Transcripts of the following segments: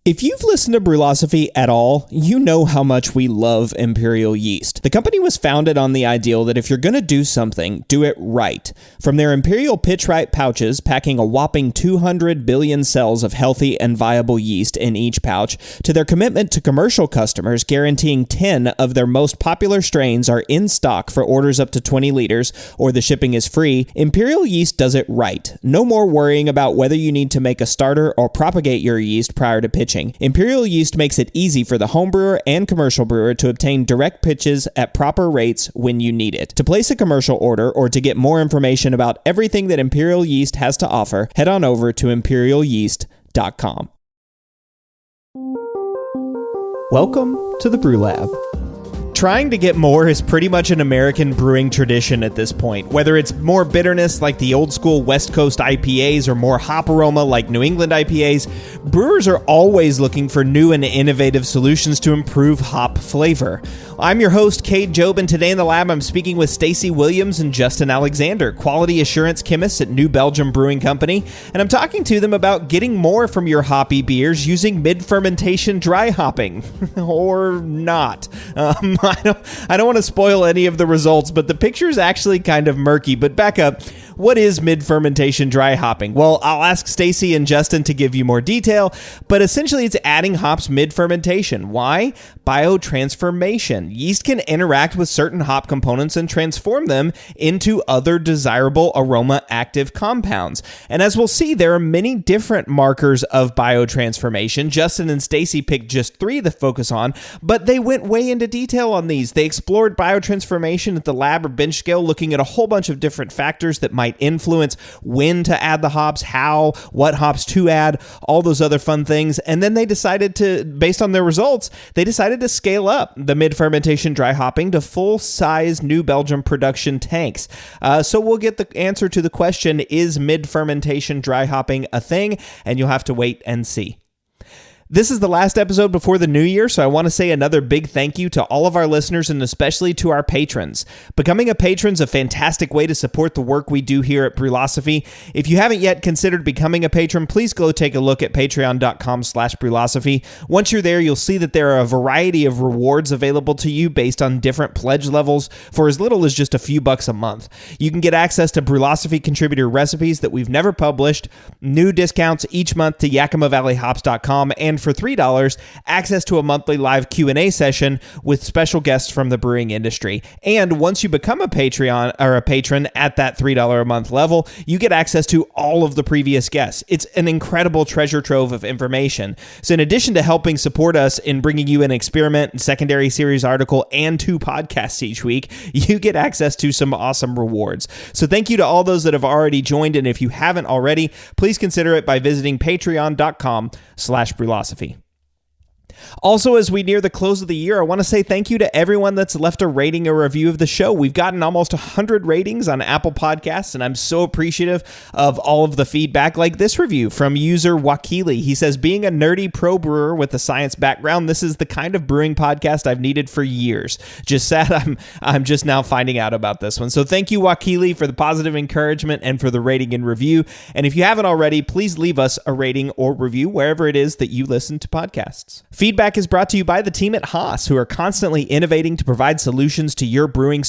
If you've listened to Brewlosophy at all, you know how much we love Imperial Yeast. The company was founded on the ideal that if you're going to do something, do it right. From their Imperial Pitch-Right pouches, packing a whopping 200 billion cells of healthy and viable yeast in each pouch, to their commitment to commercial customers, guaranteeing 10 of their most popular strains are in stock for orders up to 20 liters, or the shipping is free, Imperial Yeast does it right. No more worrying about whether you need to make a starter or propagate your yeast prior to pitching. Imperial Yeast makes it easy for the home brewer and commercial brewer to obtain direct pitches at proper rates when you need it. To place a commercial order or to get more information about everything that Imperial Yeast has to offer, head on over to imperialyeast.com. Welcome to the Brew Lab. Trying to get more is pretty much an American brewing tradition at this point. Whether it's more bitterness like the old school West Coast IPAs or more hop aroma like New England IPAs, brewers are always looking for new and innovative solutions to improve hop flavor. I'm your host, Cade Job, and today in the lab I'm speaking with Stacey Williams and Justin Alexander, quality assurance chemists at New Belgium Brewing Company, and I'm talking to them about getting more from your hoppy beers using mid-fermentation dry hopping. Or not. I don't want to spoil any of the results, but the picture is actually kind of murky. But back up, what is mid-fermentation dry hopping? Well, I'll ask Stacey and Justin to give you more detail, but essentially it's adding hops mid-fermentation. Why? Biotransformation. Yeast can interact with certain hop components and transform them into other desirable aroma-active compounds. And as we'll see, there are many different markers of biotransformation. Justin and Stacey picked just 3 to focus on, but they went way into detail on these. They explored biotransformation at the lab or bench scale, looking at a whole bunch of different factors that might influence when to add the hops, how, what hops to add, all those other fun things. And then they decided to, based on their results, they decided to scale up the mid-fermentation dry hopping to full-size New Belgium production tanks. So we'll get the answer to the question, is mid-fermentation dry hopping a thing? And you'll have to wait and see. This is the last episode before the new year, so I want to say another big thank you to all of our listeners and especially to our patrons. Becoming a patron is a fantastic way to support the work we do here at Brewlosophy. If you haven't yet considered becoming a patron, please go take a look at patreon.com/Brewlosophy. Once you're there, you'll see that there are a variety of rewards available to you based on different pledge levels for as little as just a few bucks a month. You can get access to Brewlosophy contributor recipes that we've never published, new discounts each month to YakimaValleyHops.com, and for $3, access to a monthly live Q&A session with special guests from the brewing industry. And once you become a Patreon or a patron at that $3 a month level, you get access to all of the previous guests. It's an incredible treasure trove of information. So in addition to helping support us in bringing you an experiment and secondary series article and 2 podcasts each week, you get access to some awesome rewards. So thank you to all those that have already joined. And if you haven't already, please consider it by visiting patreon.com/Brewlosophy. Also, as we near the close of the year, I want to say thank you to everyone that's left a rating or review of the show. We've gotten almost 100 ratings on Apple Podcasts, and I'm so appreciative of all of the feedback, like this review from user Wakili. He says, being a nerdy pro brewer with a science background, this is the kind of brewing podcast I've needed for years. Just sad I'm just now finding out about this one. So thank you, Wakili, for the positive encouragement and for the rating and review. And if you haven't already, please leave us a rating or review wherever it is that you listen to podcasts. Feedback is brought to you by the team at Haas, who are constantly innovating to provide solutions to your brewing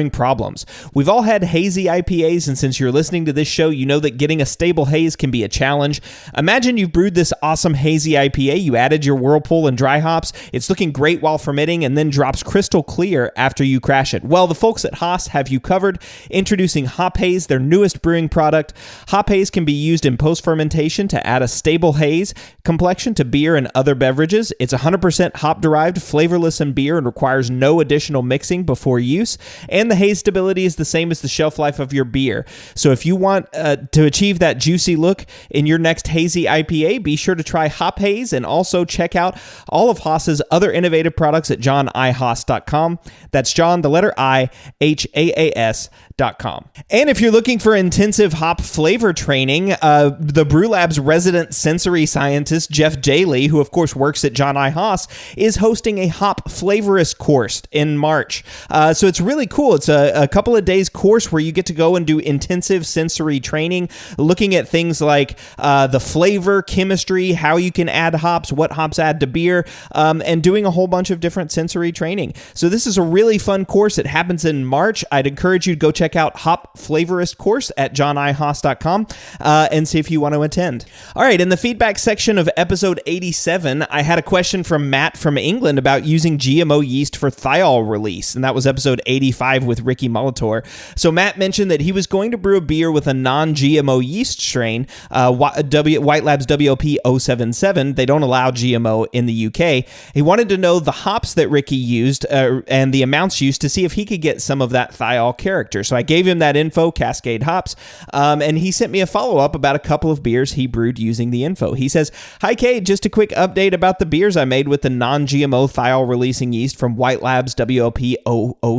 problems. We've all had hazy IPAs, and since you're listening to this show, you know that getting a stable haze can be a challenge. Imagine you've brewed this awesome hazy IPA, you added your whirlpool and dry hops, it's looking great while fermenting, and then drops crystal clear after you crash it. Well, the folks at Haas have you covered. Introducing Hop Haze, their newest brewing product. Hop Haze can be used in post-fermentation to add a stable haze complexion to beer and other beverages. It's 100% hop-derived, flavorless in beer, and requires no additional mixing before use. And the haze stability is the same as the shelf life of your beer. So if you want to achieve that juicy look in your next hazy IPA, be sure to try Hop Haze, and also check out all of Haas's other innovative products at johnihaas.com. That's John, the letter I, Haas.com. And if you're looking for intensive hop flavor training, the Brew Lab's resident sensory scientist, Jeff Daly, who of course works at John I. Haas, is hosting a hop flavorist course in March. So it's really cool. It's a couple of days course where you get to go and do intensive sensory training, looking at things like the flavor, chemistry, how you can add hops, what hops add to beer, and doing a whole bunch of different sensory training. So this is a really fun course. It happens in March. I'd encourage you to go check out Hop Flavorist course at johnihaas.com and see if you want to attend. All right, in the feedback section of episode 87, I had a question from Matt from England about using GMO yeast for thiol release, and that was episode 85 with Ricky Molitor. So Matt mentioned that he was going to brew a beer with a non-GMO yeast strain, White Labs WOP 077. They don't allow GMO in the UK. He wanted to know the hops that Ricky used and the amounts used to see if he could get some of that thiol character. So I gave him that info, Cascade hops, and he sent me a follow-up about a couple of beers he brewed using the info. He says, "Hi, Cade, just a quick update about the beers I made with the non-GMO thiol-releasing yeast from White Labs WOP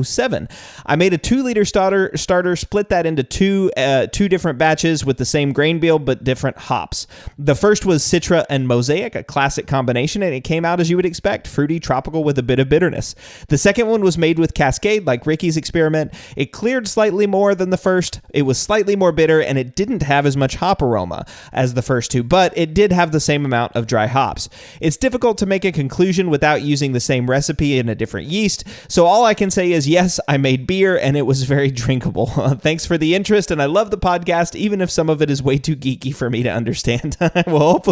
007. I made a 2-liter starter, split that into two different batches with the same grain bill but different hops. The first was Citra and Mosaic, a classic combination, and it came out as you would expect, fruity, tropical with a bit of bitterness. The second one was made with Cascade, like Ricky's experiment. It cleared slightly more than the first. It was slightly more bitter, and it didn't have as much hop aroma as the first two, but it did have the same amount of dry hops. It's difficult to make a conclusion without using the same recipe in a different yeast, so all I can say is yes, I made beer, and it was very drinkable. Thanks for the interest, and I love the podcast, even if some of it is way too geeky for me to understand." Well,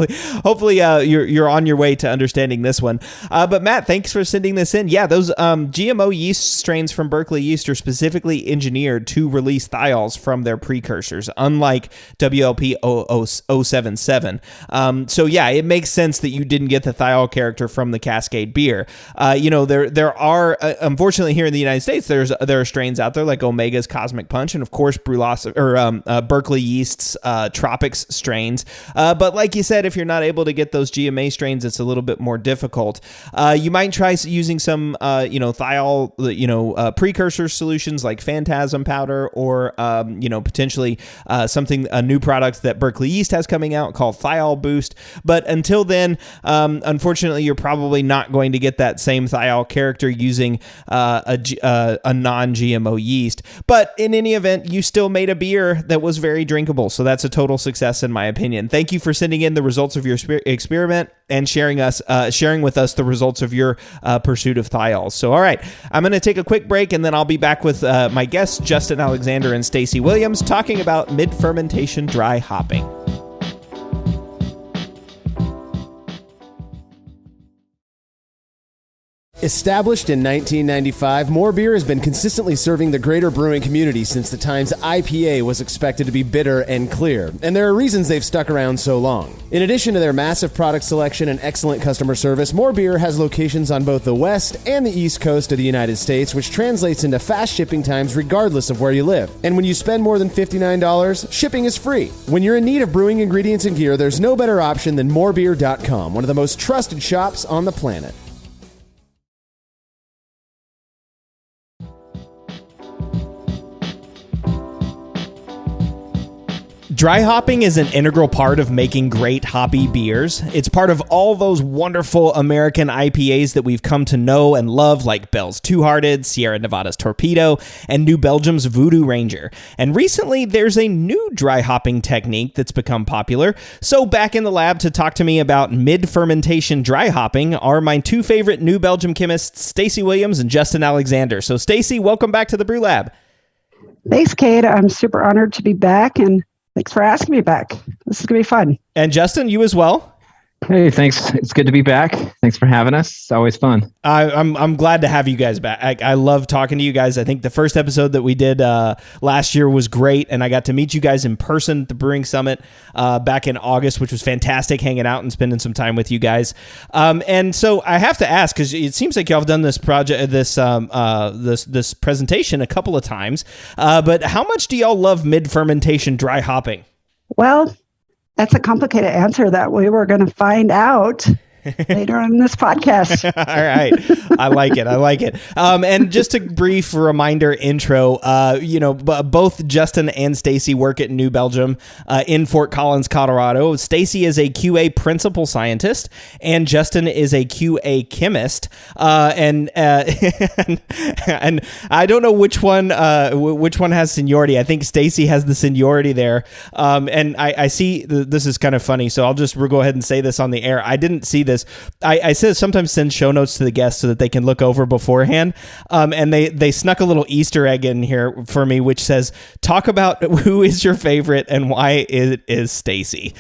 hopefully you're on your way to understanding this one. But Matt, thanks for sending this in. Yeah, those GMO yeast strains from Berkeley Yeast are specifically engineered to release thiols from their precursors, unlike WLP 077. So yeah, it makes sense that you didn't get the thiol character from the Cascade beer. There are unfortunately here in the United States there are strains out there like Omega's Cosmic Punch and of course Berkeley Yeast's Tropics strains. But like you said, if you're not able to get those GMA strains, it's a little bit more difficult. You might try using some thiol precursor solutions like Phantasm powder or potentially a new product that Berkeley Yeast has coming out called Thiol Boost. But until then, unfortunately, you're probably not going to get that same thiol character using a non-GMO yeast. But in any event, you still made a beer that was very drinkable. So that's a total success in my opinion. Thank you for sending in the results of your experiment and sharing with us the results of your pursuit of thiols. So, all right, I'm going to take a quick break, and then I'll be back with my guests, Justin Alexander and Stacey Williams, talking about mid-fermentation dry hopping. Established in 1995, More Beer has been consistently serving the greater brewing community since the times IPA was expected to be bitter and clear, and there are reasons they've stuck around so long. In addition to their massive product selection and excellent customer service, More Beer has locations on both the west and the east coast of the United States, which translates into fast shipping times regardless of where you live. And when you spend more than $59, shipping is free. When you're in need of brewing ingredients and gear, there's no better option than morebeer.com, one of the most trusted shops on the planet. Dry hopping is an integral part of making great hoppy beers. It's part of all those wonderful American IPAs that we've come to know and love, like Bell's Two-Hearted, Sierra Nevada's Torpedo, and New Belgium's Voodoo Ranger. And recently, there's a new dry hopping technique that's become popular. So back in the lab to talk to me about mid-fermentation dry hopping are my two favorite New Belgium chemists, Stacey Williams and Justin Alexander. So Stacey, welcome back to the Brew Lab. Thanks, Cade. I'm super honored to be back, and thanks for asking me back. This is going to be fun. And Justin, you as well? Hey, thanks. It's good to be back. Thanks for having us. It's always fun. I'm glad to have you guys back. I love talking to you guys. I think the first episode that we did last year was great, and I got to meet you guys in person at the Brewing Summit back in August, which was fantastic, hanging out and spending some time with you guys. And so I have to ask, because it seems like y'all have done this project, this presentation a couple of times, but how much do y'all love mid-fermentation dry hopping? Well, that's a complicated answer that we were going to find out later on in this podcast. All right. I like it. And just a brief reminder intro, both Justin and Stacey work at New Belgium in Fort Collins, Colorado. Stacey is a QA principal scientist and Justin is a QA chemist. And I don't know which one has seniority. I think Stacey has the seniority there. And I see this is kind of funny. So we'll go ahead and say this on the air. I didn't see this. I sometimes send show notes to the guests so that they can look over beforehand. And they snuck a little Easter egg in here for me, which says, talk about who is your favorite and why it is Stacey.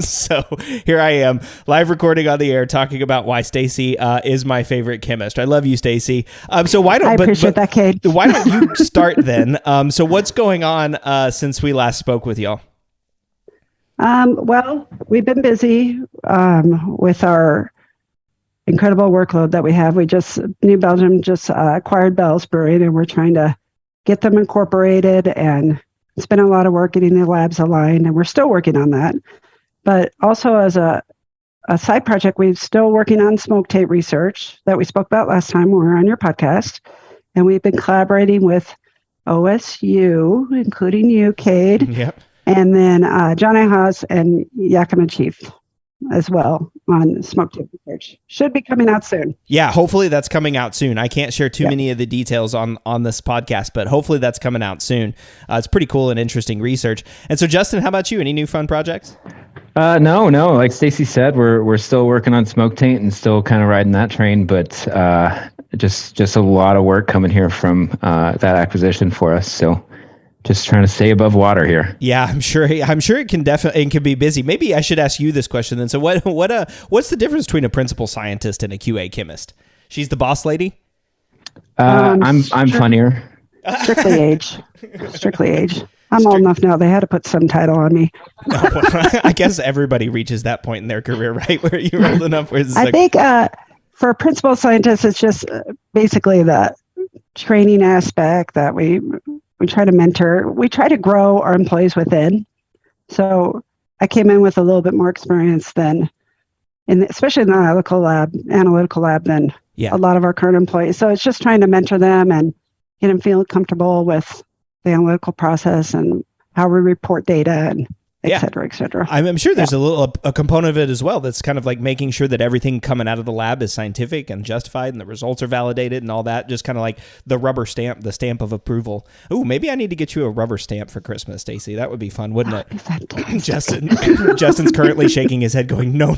So here I am, live recording on the air, talking about why Stacey is my favorite chemist. I love you, Stacey. So why don't I appreciate that, Cade. Why don't you start then? So what's going on since we last spoke with y'all? Well, we've been busy with our incredible workload that we have. New Belgium just acquired Belgium Brewing, and we're trying to get them incorporated, and it's been a lot of work getting the labs aligned, and we're still working on that. But also as a side project, we're still working on smoke tape research that we spoke about last time when we were on your podcast, and we've been collaborating with OSU, including you, Cade. Yep. And then John A. Haas and Yakima Chief as well on smoke tape research. Should be coming out soon. Yeah, hopefully that's coming out soon. I can't share too many of the details on this podcast, but hopefully that's coming out soon. It's pretty cool and interesting research. And so, Justin, how about you? Any new fun projects? No. Like Stacey said, we're still working on smoke taint and still kind of riding that train, but just a lot of work coming here from that acquisition for us. So just trying to stay above water here. Yeah, I'm sure it can definitely and can be busy. Maybe I should ask you this question then. So what's the difference between a principal scientist and a QA chemist? She's the boss lady? I'm funnier. Strictly age. I'm old enough now. They had to put some title on me. I guess everybody reaches that point in their career, right? Where you're old enough. Where I think for a principal scientist, it's just basically the training aspect that we try to mentor. We try to grow our employees within. So I came in with a little bit more experience especially in the analytical lab than a lot of our current employees. So it's just trying to mentor them and get them feeling comfortable with the analytical process and how we report data and et cetera, et cetera. I'm sure there's a component of it as well that's kind of like making sure that everything coming out of the lab is scientific and justified and the results are validated and all that. Just kind of like the stamp of approval. Ooh, maybe I need to get you a rubber stamp for Christmas, Stacey. That would be fun, wouldn't it? Justin's currently shaking his head going, no.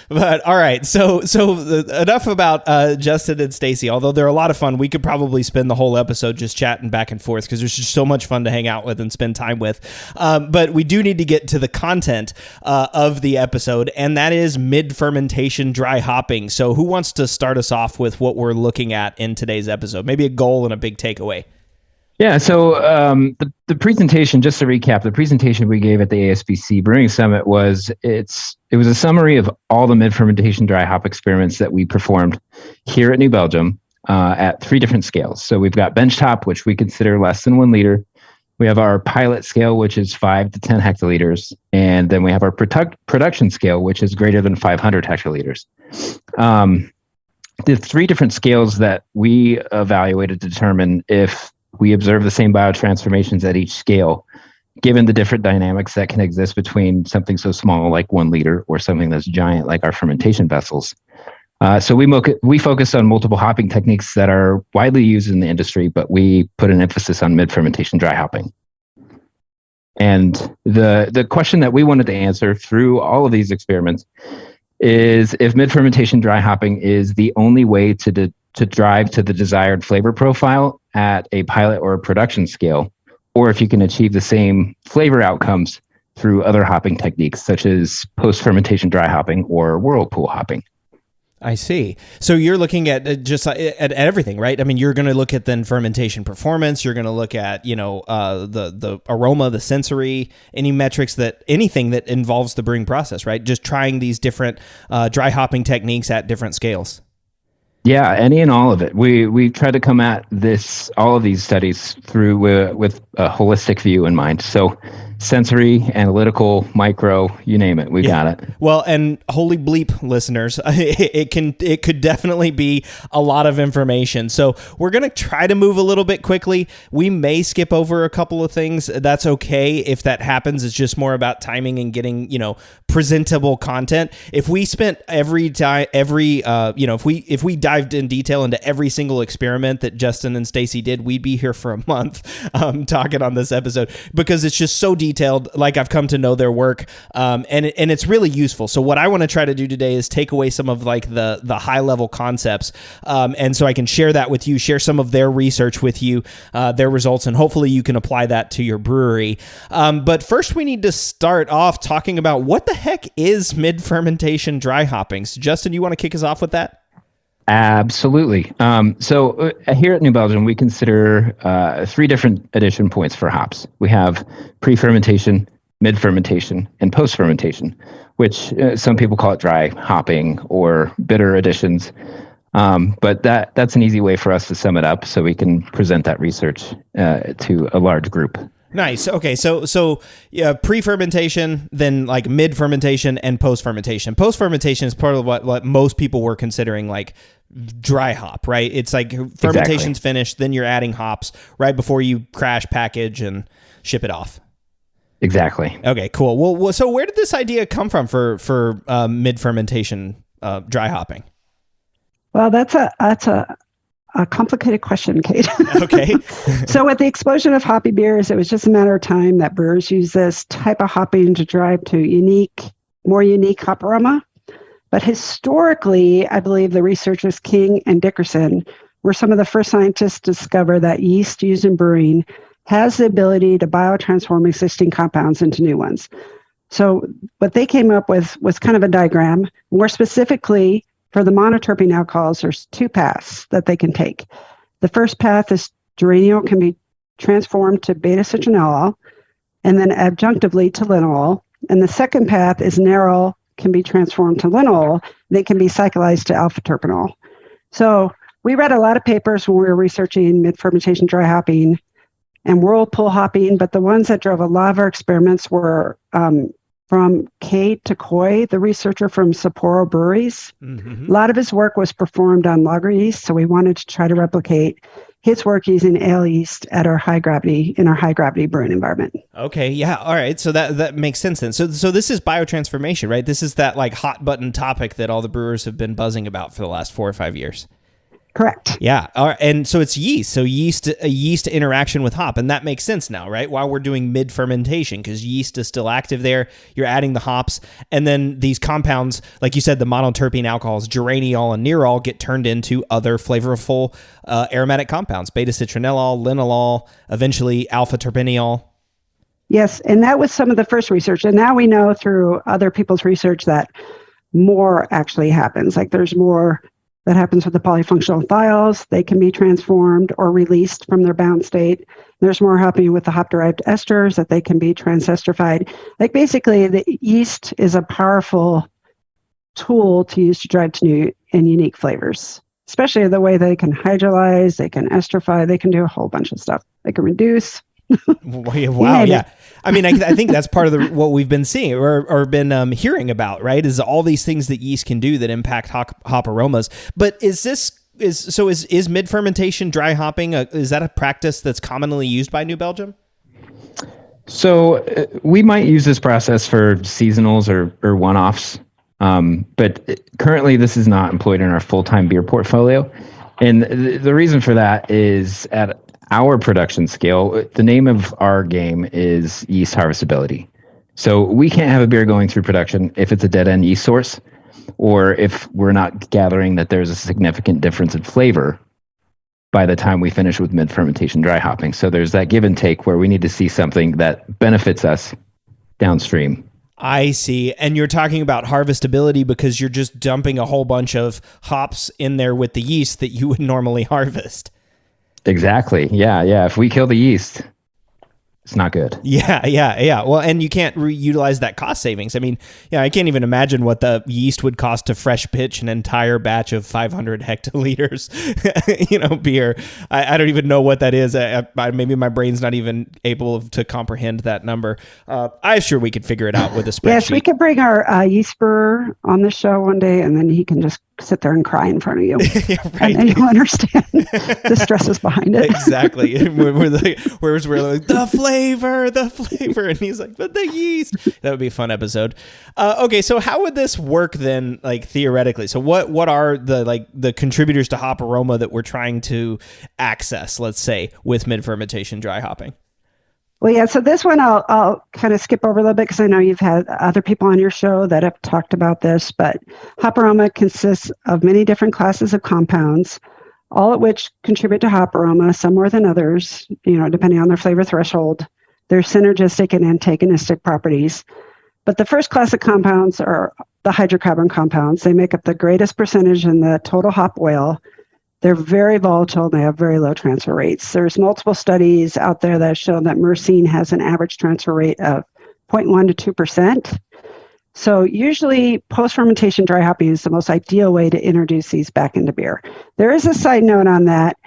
But all right, so enough about Justin and Stacey. Although they're a lot of fun, we could probably spend the whole episode just chatting back and forth because there's just so much fun to hang out with and spend time with. But we do need to get to the content of the episode, and that is mid-fermentation dry hopping. So who wants to start us off with what we're looking at in today's episode? Maybe a goal and a big takeaway. Yeah, so the presentation, just to recap, the presentation we gave at the ASBC Brewing Summit was a summary of all the mid-fermentation dry hop experiments that we performed here at New Belgium at 3 different scales. So we've got benchtop, which we consider less than 1 liter. We have our pilot scale, which is 5 to 10 hectoliters. And then we have our production scale, which is greater than 500 hectoliters. The 3 different scales that we evaluated to determine if we observe the same biotransformations at each scale, given the different dynamics that can exist between something so small like 1 liter or something that's giant like our fermentation vessels. So we focus on multiple hopping techniques that are widely used in the industry, but we put an emphasis on mid-fermentation dry hopping. And the question that we wanted to answer through all of these experiments is if mid-fermentation dry hopping is the only way to drive to the desired flavor profile at a pilot or a production scale, or if you can achieve the same flavor outcomes through other hopping techniques, such as post-fermentation dry hopping or whirlpool hopping. I see. So you're looking at just at everything, right? I mean, you're going to look at then fermentation performance. You're going to look at, the aroma, the sensory, anything that involves the brewing process, right? Just trying these different dry hopping techniques at different scales. Yeah, any and all of it. We try to come at all of these studies through with a holistic view in mind. So sensory, analytical, micro, you name it, we got it. Well, and holy bleep, listeners, it could definitely be a lot of information. So we're going to try to move a little bit quickly. We may skip over a couple of things. That's okay if that happens. It's just more about timing and getting, presentable content. If we spent if we dived in detail into every single experiment that Justin and Stacey did, we'd be here for a month talking on this episode, because it's just so detailed. Like, I've come to know their work, and it's really useful. So what I want to try to do today is take away some of like the high level concepts, and so I can share that with you, share some of their research with you, their results, and hopefully you can apply that to your brewery. But first, we need to start off talking about what the heck is mid-fermentation dry hopping. So Justin, you want to kick us off with that? Absolutely. So here at New Belgium, we consider 3 different addition points for hops. We have pre-fermentation, mid-fermentation, and post-fermentation, which some people call it dry hopping or bitter additions. But that's an easy way for us to sum it up so we can present that research to a large group. Nice. Okay. So pre-fermentation, then like mid-fermentation and post-fermentation. Post-fermentation is part of what most people were considering like dry hop, right? It's like fermentation's finished, then you're adding hops right before you crash, package, and ship it off. Exactly. Okay, cool. Well, so where did this idea come from for mid-fermentation dry hopping? Well, that's a complicated question, Cade. Okay. So with the explosion of hoppy beers, it was just a matter of time that brewers use this type of hopping to drive to more unique hop aroma. But historically, I believe the researchers King and Dickerson were some of the first scientists to discover that yeast used in brewing has the ability to biotransform existing compounds into new ones. So what they came up with was kind of a diagram. More specifically, for the monoterpene alcohols, there's 2 paths that they can take. The first path is geraniol can be transformed to beta-citronellol and then adjunctively to linalool. And the second path is nerol can be transformed to linalool. They can be cyclized to alpha-terpenol. So we read a lot of papers when we were researching mid-fermentation dry hopping and whirlpool hopping, but the ones that drove a lot of our experiments were from Cade to Coy, the researcher from Sapporo Breweries. Mm-hmm. A lot of his work was performed on lager yeast, so we wanted to try to replicate his work using ale yeast in our high gravity brewing environment. Okay, yeah, all right. So that makes sense then. So this is biotransformation, right? This is that like hot button topic that all the brewers have been buzzing about for the last 4 or 5 years. Correct. Yeah. All right. And so it's yeast. So yeast interaction with hop. And that makes sense now, right? While we're doing mid-fermentation, because yeast is still active there. You're adding the hops. And then these compounds, like you said, the monoterpene alcohols, geraniol and nerol, get turned into other flavorful aromatic compounds, beta-citronellol, linalool, eventually alpha-terpeneol. Yes. And that was some of the first research. And now we know through other people's research that more actually happens. Like there's more that happens with the polyfunctional thiols. They can be transformed or released from their bound state. There's more happening with the hop-derived esters that they can be transesterified. Like basically, the yeast is a powerful tool to use to drive to new and unique flavors, especially the way they can hydrolyze, they can esterify, they can do a whole bunch of stuff. They can reduce. Wow. Yeah. I mean, I think that's part of what we've been seeing or been hearing about, right? Is all these things that yeast can do that impact hop aromas. But is mid-fermentation dry hopping, is that a practice that's commonly used by New Belgium? So we might use this process for seasonals or one-offs. But currently this is not employed in our full-time beer portfolio. And the reason for that is at our production scale, the name of our game is yeast harvestability. So we can't have a beer going through production if it's a dead-end yeast source, or if we're not gathering that there's a significant difference in flavor by the time we finish with mid-fermentation dry hopping. So there's that give and take where we need to see something that benefits us downstream. I see. And you're talking about harvestability because you're just dumping a whole bunch of hops in there with the yeast that you would normally harvest. Exactly. Yeah. If we kill the yeast, it's not good. Yeah. Well, and you can't reutilize that cost savings. I mean, I can't even imagine what the yeast would cost to fresh pitch an entire batch of 500 hectoliters, beer. I don't even know what that is. Maybe my brain's not even able to comprehend that number. I'm sure we could figure it out with a spreadsheet. Yes, we could bring our yeast brewer on the show one day, and then he can just sit there and cry in front of you. Yeah, right. And then you'll understand the stresses behind it. Exactly. We're like, the flavor. And he's like, but the yeast. That would be a fun episode. Okay, so how would this work then, like theoretically? So what are the contributors to hop aroma that we're trying to access, let's say, with mid-fermentation dry hopping? Well, yeah, so this one I'll kind of skip over a little bit because I know you've had other people on your show that have talked about this, but hop aroma consists of many different classes of compounds, all of which contribute to hop aroma, some more than others, depending on their flavor threshold. They're synergistic and antagonistic properties. But the first class of compounds are the hydrocarbon compounds. They make up the greatest percentage in the total hop oil. They're very volatile and they have very low transfer rates. There's multiple studies out there that show that myrcene has an average transfer rate of 0.1 to 2%. So usually post-fermentation dry hopping is the most ideal way to introduce these back into beer. There is a side note on that.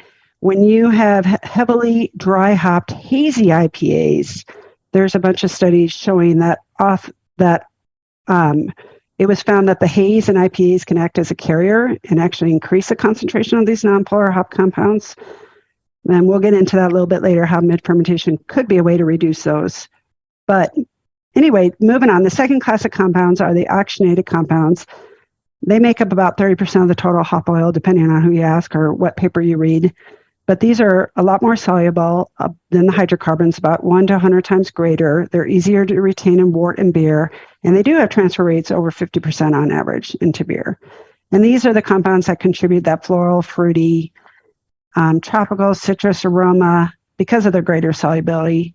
When you have heavily dry hopped hazy IPAs, there's a bunch of studies showing that it was found that the haze in IPAs can act as a carrier and actually increase the concentration of these nonpolar hop compounds. And we'll get into that a little bit later, how mid-fermentation could be a way to reduce those. But anyway, moving on, the second class of compounds are the oxygenated compounds. They make up about 30% of the total hop oil, depending on who you ask or what paper you read. But these are a lot more soluble than the hydrocarbons, about 1 to 100 times greater. They're easier to retain in wort and beer, and they do have transfer rates over 50% on average into beer. And these are the compounds that contribute that floral, fruity, tropical, citrus aroma because of their greater solubility.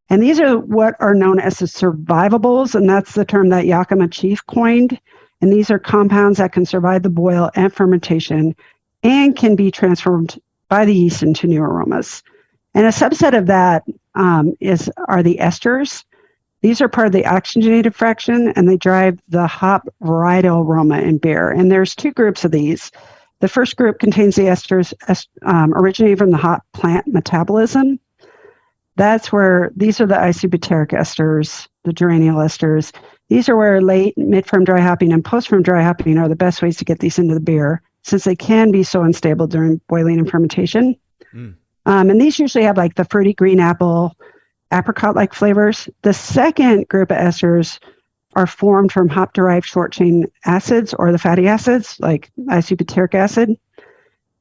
And these are what are known as the survivables, and that's the term that Yakima Chief coined. And these are compounds that can survive the boil and fermentation and can be transformed by the yeast into new aromas. And a subset of that are the esters. These are part of the oxygenated fraction, and they drive the hop varietal aroma in beer. And there's two groups of these. The first group contains the esters originating from the hop plant metabolism. That's where these are the isobutyric esters, the geraniol esters. These are where late, mid-ferm dry hopping and post-ferm dry hopping are the best ways to get these into the beer, since they can be so unstable during boiling and fermentation. And these usually have like the fruity green apple, apricot-like flavors. The second group of esters are formed from hop-derived short-chain acids or the fatty acids, like isobutyric acid.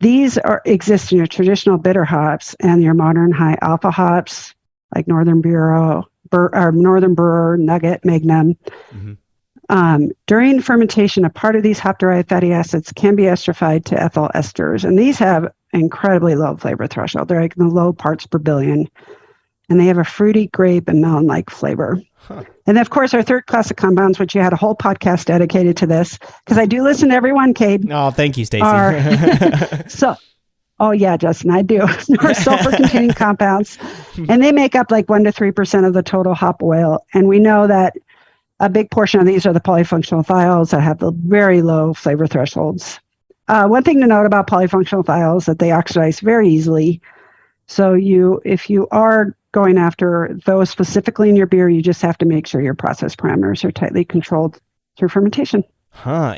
These exist in your traditional bitter hops and your modern high alpha hops, like Northern Brewer, Nugget, Magnum. During fermentation, a part of these hop-derived fatty acids can be esterified to ethyl esters, and these have incredibly low flavor threshold. They're like in the low parts per billion, and they have a fruity grape and melon-like flavor. And of course, our third class of compounds, which you had a whole podcast dedicated to this, because I do listen to everyone, Cade. Oh, thank you, Stacey. Oh, yeah, Justin, I do. Are sulfur-containing compounds, and they make up like 1 to 3% of the total hop oil. And we know that a big portion of these are the polyfunctional thiols that have the very low flavor thresholds. One thing to note about polyfunctional thiols is that they oxidize very easily. So if you are going after those specifically in your beer, you just have to make sure your process parameters are tightly controlled through fermentation.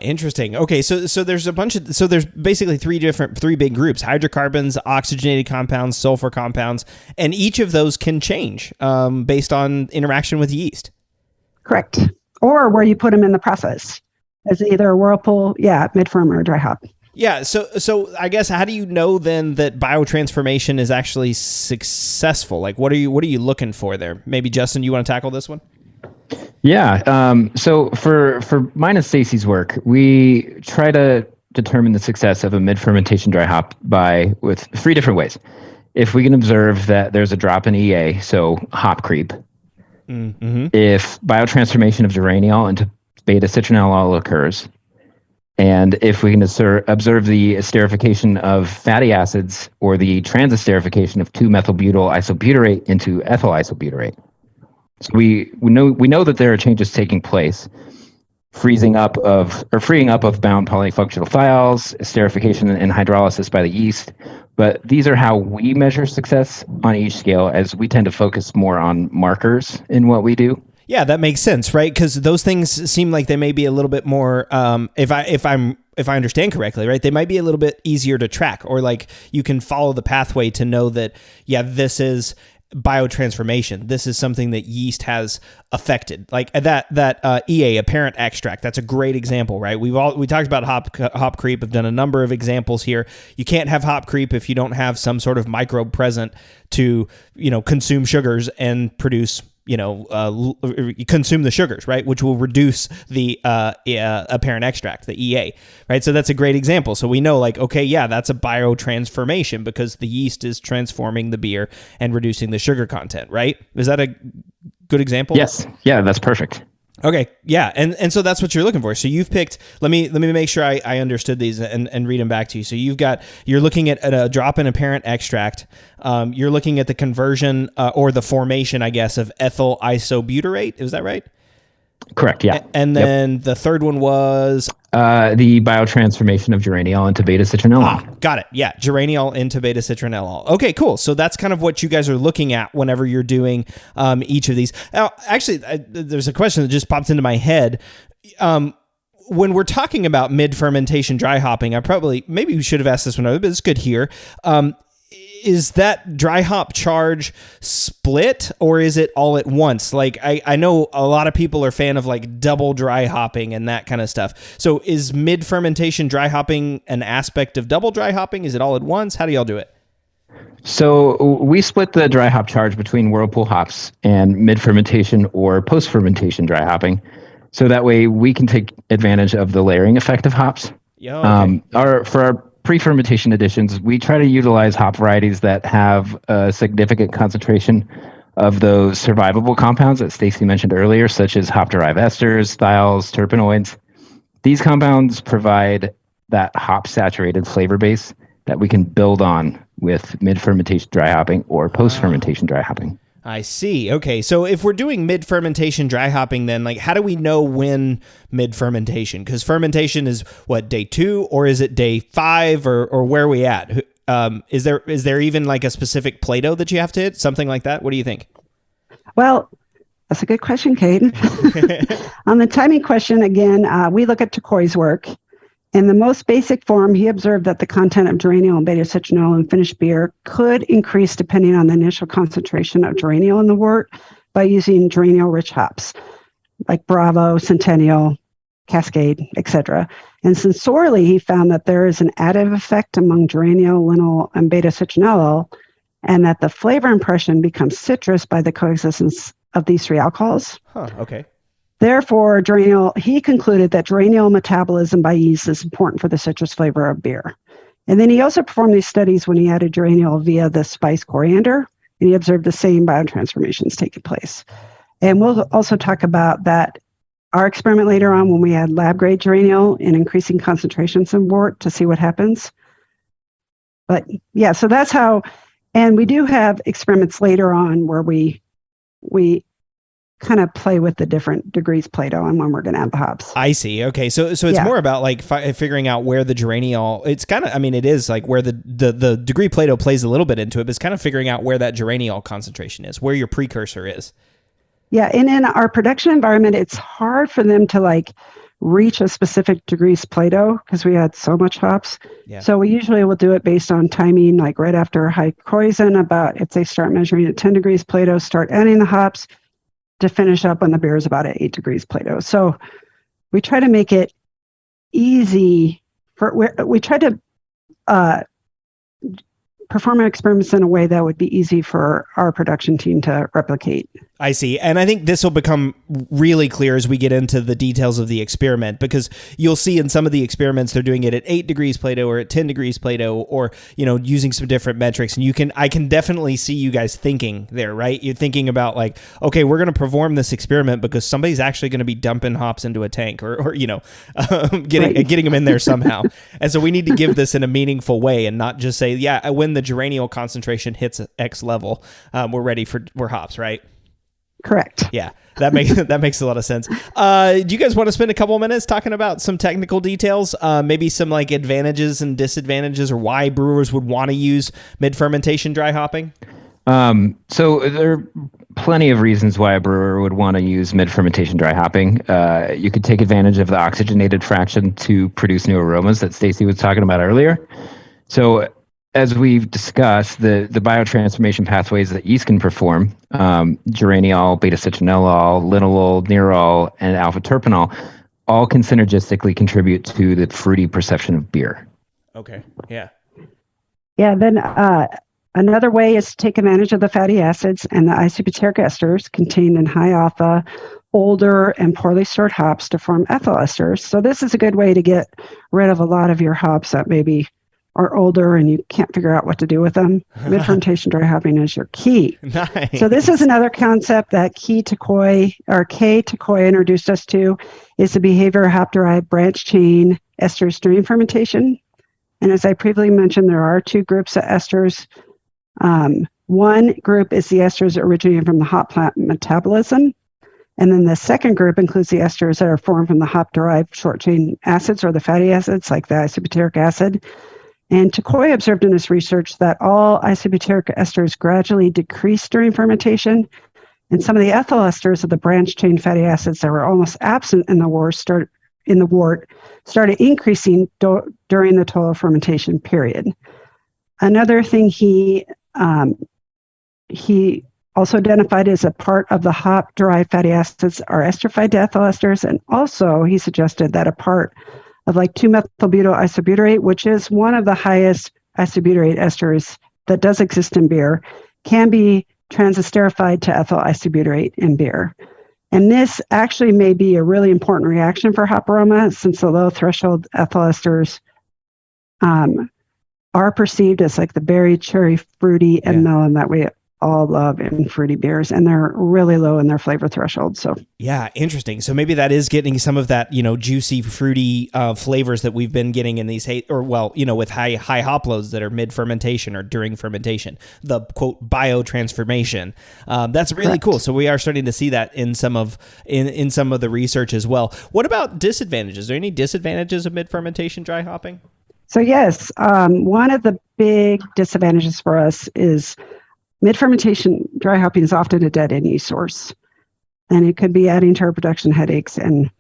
Interesting. Okay, so there's there's basically three big groups: hydrocarbons, oxygenated compounds, sulfur compounds, and each of those can change based on interaction with yeast. Correct. Or where you put them in the process as either a whirlpool, mid-ferm or dry hop. Yeah. So I guess, how do you know then that biotransformation is actually successful? Like, what are you looking for there? Maybe Justin, you want to tackle this one? Yeah. So for mine and Stacey's work, we try to determine the success of a mid-fermentation dry hop with 3 different ways. If we can observe that there's a drop in EA, so hop creep. If biotransformation of geraniol into beta citronellol occurs, And if we can observe the esterification of fatty acids or the transesterification of 2-methylbutyl isobutyrate into ethyl isobutyrate. So we know that there are changes taking place, freeing up of bound polyfunctional thiols, esterification and hydrolysis by the yeast. But these are how we measure success on each scale, as we tend to focus more on markers in what we do. Yeah, that makes sense, right? Because those things seem like they may be a little bit more, if I understand correctly, right? They might be a little bit easier to track, or like you can follow the pathway to know that, yeah, this is biotransformation. This is something that yeast has affected. Like that EA, apparent extract. That's a great example, right? We talked about hop creep. I've done a number of examples here. You can't have hop creep if you don't have some sort of microbe present to, consume sugars and produce, consume the sugars, right? Which will reduce the apparent extract, the EA, right? So that's a great example. So we know, like, okay, yeah, that's a biotransformation because the yeast is transforming the beer and reducing the sugar content, right? Is that a good example? Yes. Yeah, that's perfect. Okay. Yeah. And so that's what you're looking for. So you've picked, let me make sure I understood these and read them back to you. So you're looking at a drop in apparent extract. You're looking at the conversion or the formation, I guess, of ethyl isobutyrate. Is that right? Correct. Yeah. And then the third one was the biotransformation of geraniol into beta-citronellol. Got it. Yeah, geraniol into beta-citronellol. Okay, cool. So that's kind of what you guys are looking at whenever you're doing each of these. Now, actually, there's a question that just popped into my head. When we're talking about mid-fermentation dry hopping, maybe we should have asked this one, but it's good here. Is that dry hop charge split, or is it all at once? Like I know a lot of people are fan of like double dry hopping and that kind of stuff. So is mid-fermentation dry hopping an aspect of double dry hopping? Is it all at once? How do y'all do it? So we split the dry hop charge between whirlpool hops and mid-fermentation or post-fermentation dry hopping. So that way we can take advantage of the layering effect of hops. Yeah. Okay. For our pre-fermentation additions, we try to utilize hop varieties that have a significant concentration of those survivable compounds that Stacey mentioned earlier, such as hop-derived esters, thiols, terpenoids. These compounds provide that hop-saturated flavor base that we can build on with mid-fermentation dry hopping or post-fermentation dry hopping. I see. Okay. So if we're doing mid-fermentation dry hopping, then like, how do we know when mid-fermentation? Because fermentation is what, day 2, or is it day 5, or where are we at? Is there even like a specific Plato that you have to hit? Something like that? What do you think? Well, that's a good question, Cade. On the timing question, again, we look at Turcoy's work. In the most basic form, he observed that the content of geraniol and beta-citronellol in finished beer could increase depending on the initial concentration of geraniol in the wort by using geraniol-rich hops like Bravo, Centennial, Cascade, etc. And sensorially, he found that there is an additive effect among geraniol, linalool, and beta-citronellol, and that the flavor impression becomes citrus by the coexistence of these 3 alcohols. Huh, okay. Therefore, he concluded that geraniol metabolism by yeast is important for the citrus flavor of beer. And then he also performed these studies when he added geraniol via the spice coriander, and he observed the same biotransformations taking place. And we'll also talk about that, our experiment later on when we add lab-grade geraniol in increasing concentrations in wort to see what happens. But yeah, so that's how, and we do have experiments later on where we kind of play with the different degrees Plato and when we're going to add the hops. I see. Okay. So it's more about like figuring out where the geraniol, it's kind of, it is like where the degree Plato plays a little bit into it, but it's kind of figuring out where that geraniol concentration is, where your precursor is. Yeah. And in our production environment, it's hard for them to like reach a specific degrees Plato because we had so much hops. Yeah. So we usually will do it based on timing, like right after high Kreuzen, about if they start measuring at 10 degrees Plato, start adding the hops, to finish up when the beer is about at 8 degrees Plato. So we try to make it easy we try to perform our experiments in a way that would be easy for our production team to replicate. I see. And I think this will become really clear as we get into the details of the experiment, because you'll see in some of the experiments, they're doing it at 8 degrees Plato or at 10 degrees Plato, or, using some different metrics. And I can definitely see you guys thinking there, right? You're thinking about like, okay, we're going to perform this experiment because somebody's actually going to be dumping hops into a tank or getting them in there somehow. And so we need to give this in a meaningful way and not just say, yeah, when the geraniol concentration hits X level, we're ready for hops, right? Correct. Yeah, that makes a lot of sense. Do you guys want to spend a couple of minutes talking about some technical details, maybe some like advantages and disadvantages, or why brewers would want to use mid-fermentation dry hopping? So there are plenty of reasons why a brewer would want to use mid-fermentation dry hopping. You could take advantage of the oxygenated fraction to produce new aromas that Stacey was talking about earlier. So as we've discussed, the biotransformation pathways that yeast can perform, geraniol, beta-citronellol, linalool, nerol, and alpha-terpenol, all can synergistically contribute to the fruity perception of beer. Okay, yeah. Yeah, then another way is to take advantage of the fatty acids and the isobutyric esters contained in high alpha, older, and poorly stored hops to form ethyl esters. So this is a good way to get rid of a lot of your hops that maybe are older and you can't figure out what to do with them. Mid-fermentation dry hopping is your key. Nice. So this is another concept that Cade Takoy introduced us to, is the behavior of hop-derived branch chain esters during fermentation. And as I previously mentioned, there are 2 groups of esters. One group is the esters originating from the hop plant metabolism. And then the second group includes the esters that are formed from the hop-derived short-chain acids, or the fatty acids, like the isobutyric acid. And Takoy observed in his research that all isobutyric esters gradually decreased during fermentation, and some of the ethyl esters of the branch chain fatty acids that were almost absent in the wort started increasing during the total fermentation period. Another thing he also identified as a part of the hop-derived fatty acids are esterified to ethyl esters, and also he suggested that a part of like 2-methylbutyl isobutyrate, which is one of the highest isobutyrate esters that does exist in beer, can be transesterified to ethyl isobutyrate in beer. And this actually may be a really important reaction for hop aroma, since the low threshold ethyl esters are perceived as like the berry, cherry, fruity, and melon that we all love in fruity beers, and they're really low in their flavor threshold. So yeah, interesting. So maybe that is getting some of that, juicy, fruity flavors that we've been getting in these with high hop loads that are mid-fermentation or during fermentation, the quote biotransformation. That's really Correct. cool. So we are starting to see that in some of the research as well. What about disadvantages? Are there any disadvantages of mid-fermentation dry hopping? So yes, one of the big disadvantages for us is mid-fermentation dry hopping is often a dead-end yeast source, and it could be adding to our production headaches, and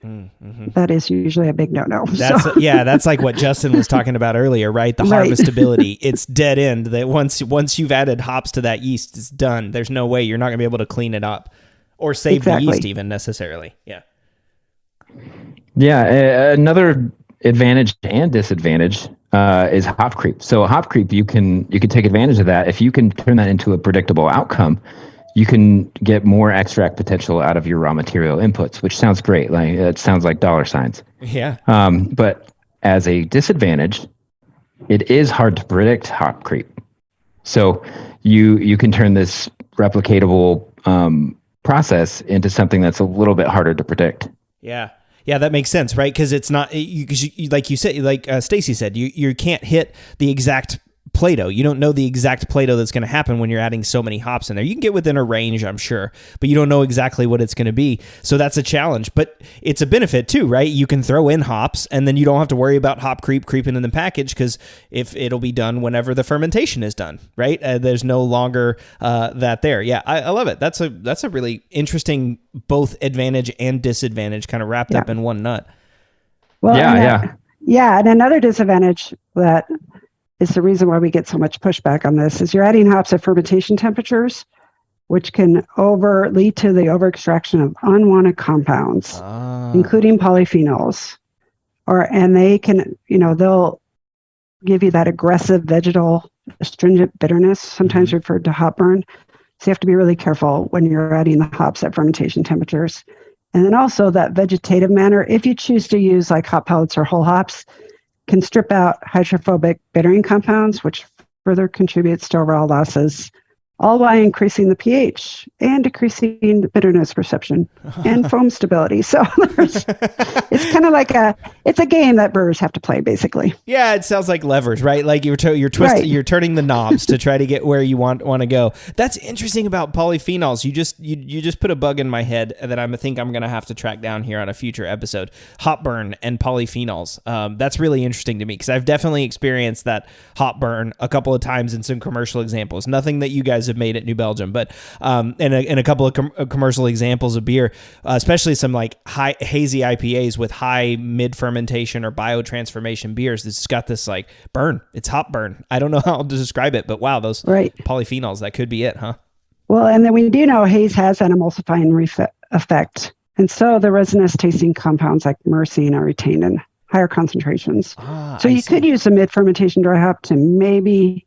that is usually a big no-no. That's like what Justin was talking about earlier, right? The Right. harvestability. It's dead end. That once you've added hops to that yeast, it's done. There's no way you're not going to be able to clean it up or save Exactly. the yeast even necessarily. Yeah. Yeah, another advantage and disadvantage is hop creep. So hop creep, you can take advantage of that. If you can turn that into a predictable outcome, you can get more extract potential out of your raw material inputs, which sounds great. Like it sounds like dollar signs. Yeah. But as a disadvantage, it is hard to predict hop creep. So you can turn this replicatable process into something that's a little bit harder to predict. Yeah. Yeah, that makes sense, right? Because it's not, like you said, like Stacey said, you can't hit the exact Plato. You don't know the exact Plato that's going to happen when you're adding so many hops in there. You can get within a range, I'm sure, but you don't know exactly what it's going to be. So that's a challenge, but it's a benefit too, right? You can throw in hops and then you don't have to worry about hop creep creeping in the package, because if it'll be done whenever the fermentation is done, right? There's no longer that there. Yeah, I love it. That's a really interesting both advantage and disadvantage kind of wrapped up in one nut. Well, Yeah. And another disadvantage that is the reason why we get so much pushback on this is you're adding hops at fermentation temperatures, which can lead to the overextraction of unwanted compounds, including polyphenols, and they can, they'll give you that aggressive vegetal astringent bitterness, sometimes referred to hop burn. So you have to be really careful when you're adding the hops at fermentation temperatures. And then also that vegetative manner, if you choose to use like hop pellets or whole hops, can strip out hydrophobic bittering compounds, which further contributes to overall losses, all while increasing the pH and decreasing the bitterness perception and foam stability. So it's kind of like it's a game that brewers have to play, basically. Yeah, it sounds like levers, right? Like you're twisting, right. You're turning the knobs to try to get where you want to go. That's interesting about polyphenols. You just put a bug in my head that I think I'm going to have to track down here on a future episode. Hop burn and polyphenols. That's really interesting to me because I've definitely experienced that hop burn a couple of times in some commercial examples. Nothing that you guys have made at New Belgium, but in a couple of commercial examples of beer, especially some like high hazy IPAs with high mid-fermentation or biotransformation beers. It's got this like burn. It's hop burn. I don't know how to describe it, but wow, those polyphenols, that could be it, huh? Well, and then we do know haze has an emulsifying effect. And so the resinous tasting compounds like myrcene are retained in higher concentrations. So you could use a mid-fermentation dry hop to maybe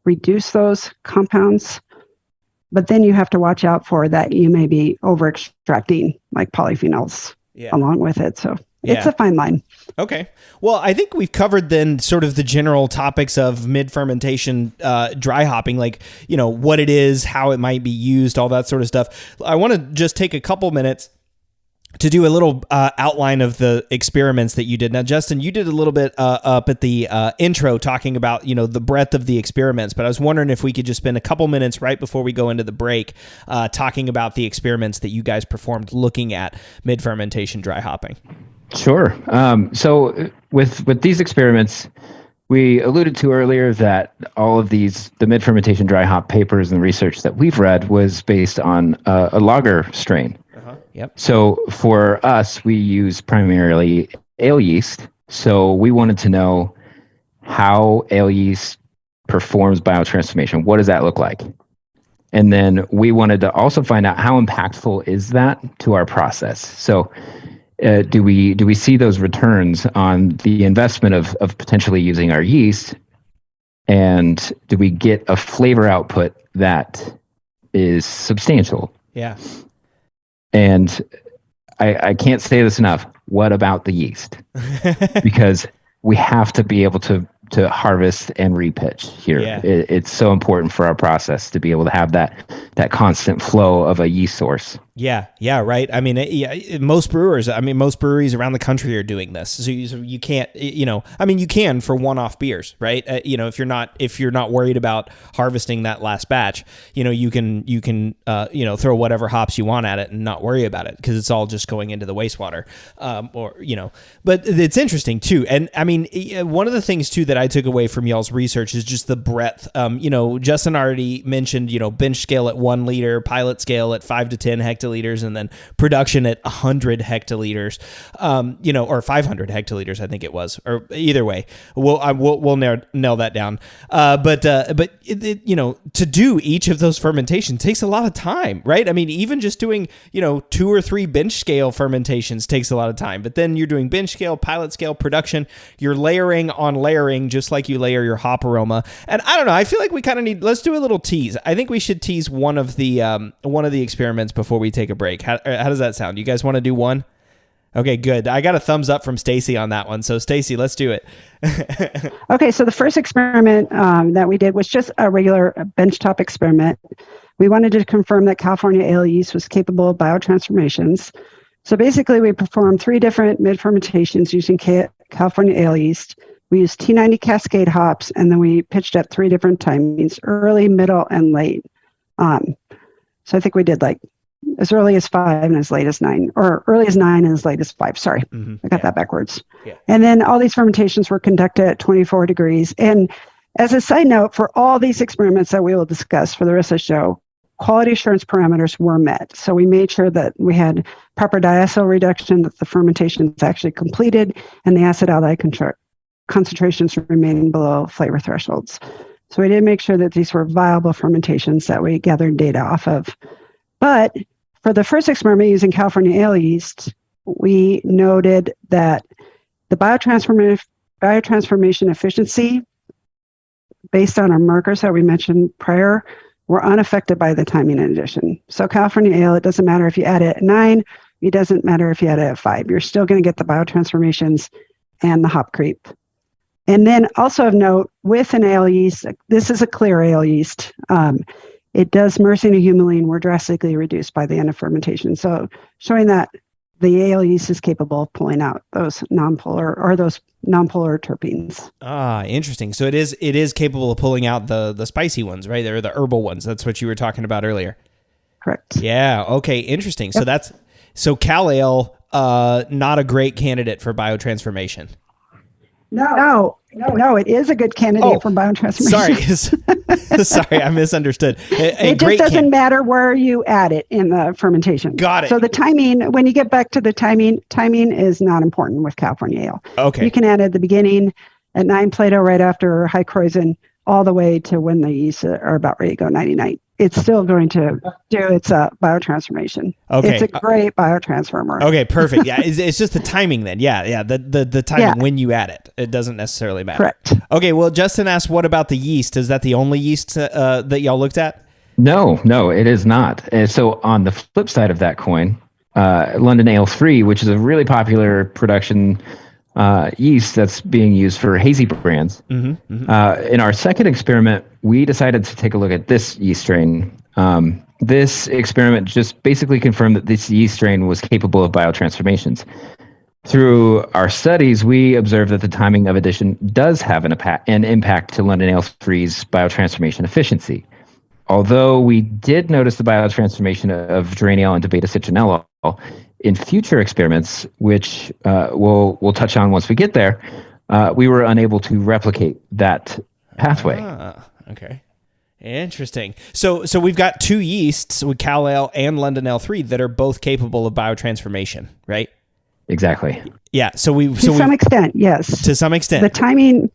reduce those compounds, but then you have to watch out for that you may be over extracting like polyphenols along with it. So it's a fine line. Okay. Well, I think we've covered then sort of the general topics of mid-fermentation dry hopping, like, you know, what it is, how it might be used, all that sort of stuff. I want to just take a couple minutes to do a little outline of the experiments that you did. Now, Justin, you did a little bit up at the intro talking about, you know, the breadth of the experiments, but I was wondering if we could just spend a couple minutes right before we go into the break talking about the experiments that you guys performed looking at mid-fermentation dry hopping. Sure. So with these experiments, we alluded to earlier that all of the mid-fermentation dry hop papers and research that we've read was based on a lager strain. Yep. So for us, we use primarily ale yeast. So we wanted to know how ale yeast performs biotransformation. What does that look like? And then we wanted to also find out how impactful is that to our process. So do we see those returns on the investment of potentially using our yeast? And do we get a flavor output that is substantial? Yeah. And I can't say this enough. What about the yeast? Because we have to be able to harvest and repitch here. Yeah. It's so important for our process to be able to have that constant flow of a yeast source. Yeah, right. I mean, most breweries around the country are doing this. So you can't, you can for one-off beers, right? If you're not worried about harvesting that last batch, you can throw whatever hops you want at it and not worry about it because it's all just going into the wastewater, But it's interesting too, and I mean, one of the things too that I took away from y'all's research is just the breadth. Justin already mentioned, bench scale at 1 liter, pilot scale at 5 to 10 hectoliters, and then production at 100 hectoliters, or 500 hectoliters, I think it was, or either way, we'll nail that down. But to do each of those fermentations takes a lot of time, right? I mean, even just doing, 2 or 3 bench scale fermentations takes a lot of time, but then you're doing bench scale, pilot scale, production, you're layering on layering, just like you layer your hop aroma. And I don't know, I feel like we kind of let's do a little tease. I think we should tease one of the experiments before we take a break. How does that sound? You guys want to do one? Okay, good. I got a thumbs up from Stacey on that one. So Stacey, let's do it. Okay, so the first experiment that we did was just a regular benchtop experiment. We wanted to confirm that California ale yeast was capable of biotransformations. So basically, we performed 3 different mid-fermentations using California ale yeast. We used T90 Cascade hops, and then we pitched at 3 different timings, early, middle, and late. So I think we did like as early as 5 and as late as 9, or early as 9 and as late as 5. Sorry, I got that backwards. Yeah. And then all these fermentations were conducted at 24 degrees. And as a side note, for all these experiments that we will discuss for the rest of the show, quality assurance parameters were met. So we made sure that we had proper diacetyl reduction, that the fermentation is actually completed, and the acid-aldehyde concentrations remaining below flavor thresholds. So we did make sure that these were viable fermentations that we gathered data off of. But for the first experiment using California ale yeast, we noted that the biotransformation efficiency, based on our markers that we mentioned prior, we're unaffected by the timing and addition. So California ale, it doesn't matter if you add it at 9, it doesn't matter if you add it at 5. You're still going to get the biotransformations and the hop creep. And then also of note, with an ale yeast, this is a clear ale yeast. It does myrcene and humulene were drastically reduced by the end of fermentation. So showing that the ale yeast is capable of pulling out those nonpolar terpenes. Interesting. So it is capable of pulling out the spicy ones, right? Or the herbal ones. That's what you were talking about earlier. Correct. Yeah. Okay. Interesting. Yep. So Cal Ale, not a great candidate for biotransformation. No, it is a good candidate for biotransformation. Sorry, I misunderstood. It just doesn't matter where you add it in the fermentation. Got it. So the timing, when you get back to the timing is not important with California ale. Okay. You can add at the beginning, at 9 Plato, right after high krausen, all the way to when the yeast are about ready to go 99. It's still going to do its biotransformation. Okay. It's a great biotransformer. Okay, perfect. Yeah, it's just the timing then. Yeah. The timing when you add it. It doesn't necessarily matter. Correct. Okay, well, Justin asked, what about the yeast? Is that the only yeast that y'all looked at? No, it is not. And so on the flip side of that coin, London Ale 3, which is a really popular production yeast that's being used for hazy brands. In our second experiment, we decided to take a look at this yeast strain. This experiment just basically confirmed that this yeast strain was capable of biotransformations. Through our studies, we observed that the timing of addition does have an impact to London Ale 3's biotransformation efficiency. Although we did notice the biotransformation of geraniol into beta-citronellol, in future experiments, which we'll touch on once we get there, we were unable to replicate that pathway. Okay. Interesting. So we've got two yeasts with Cal Ale and London Ale 3 that are both capable of biotransformation, right? Exactly. Yeah. To some extent, yes. To some extent. The timing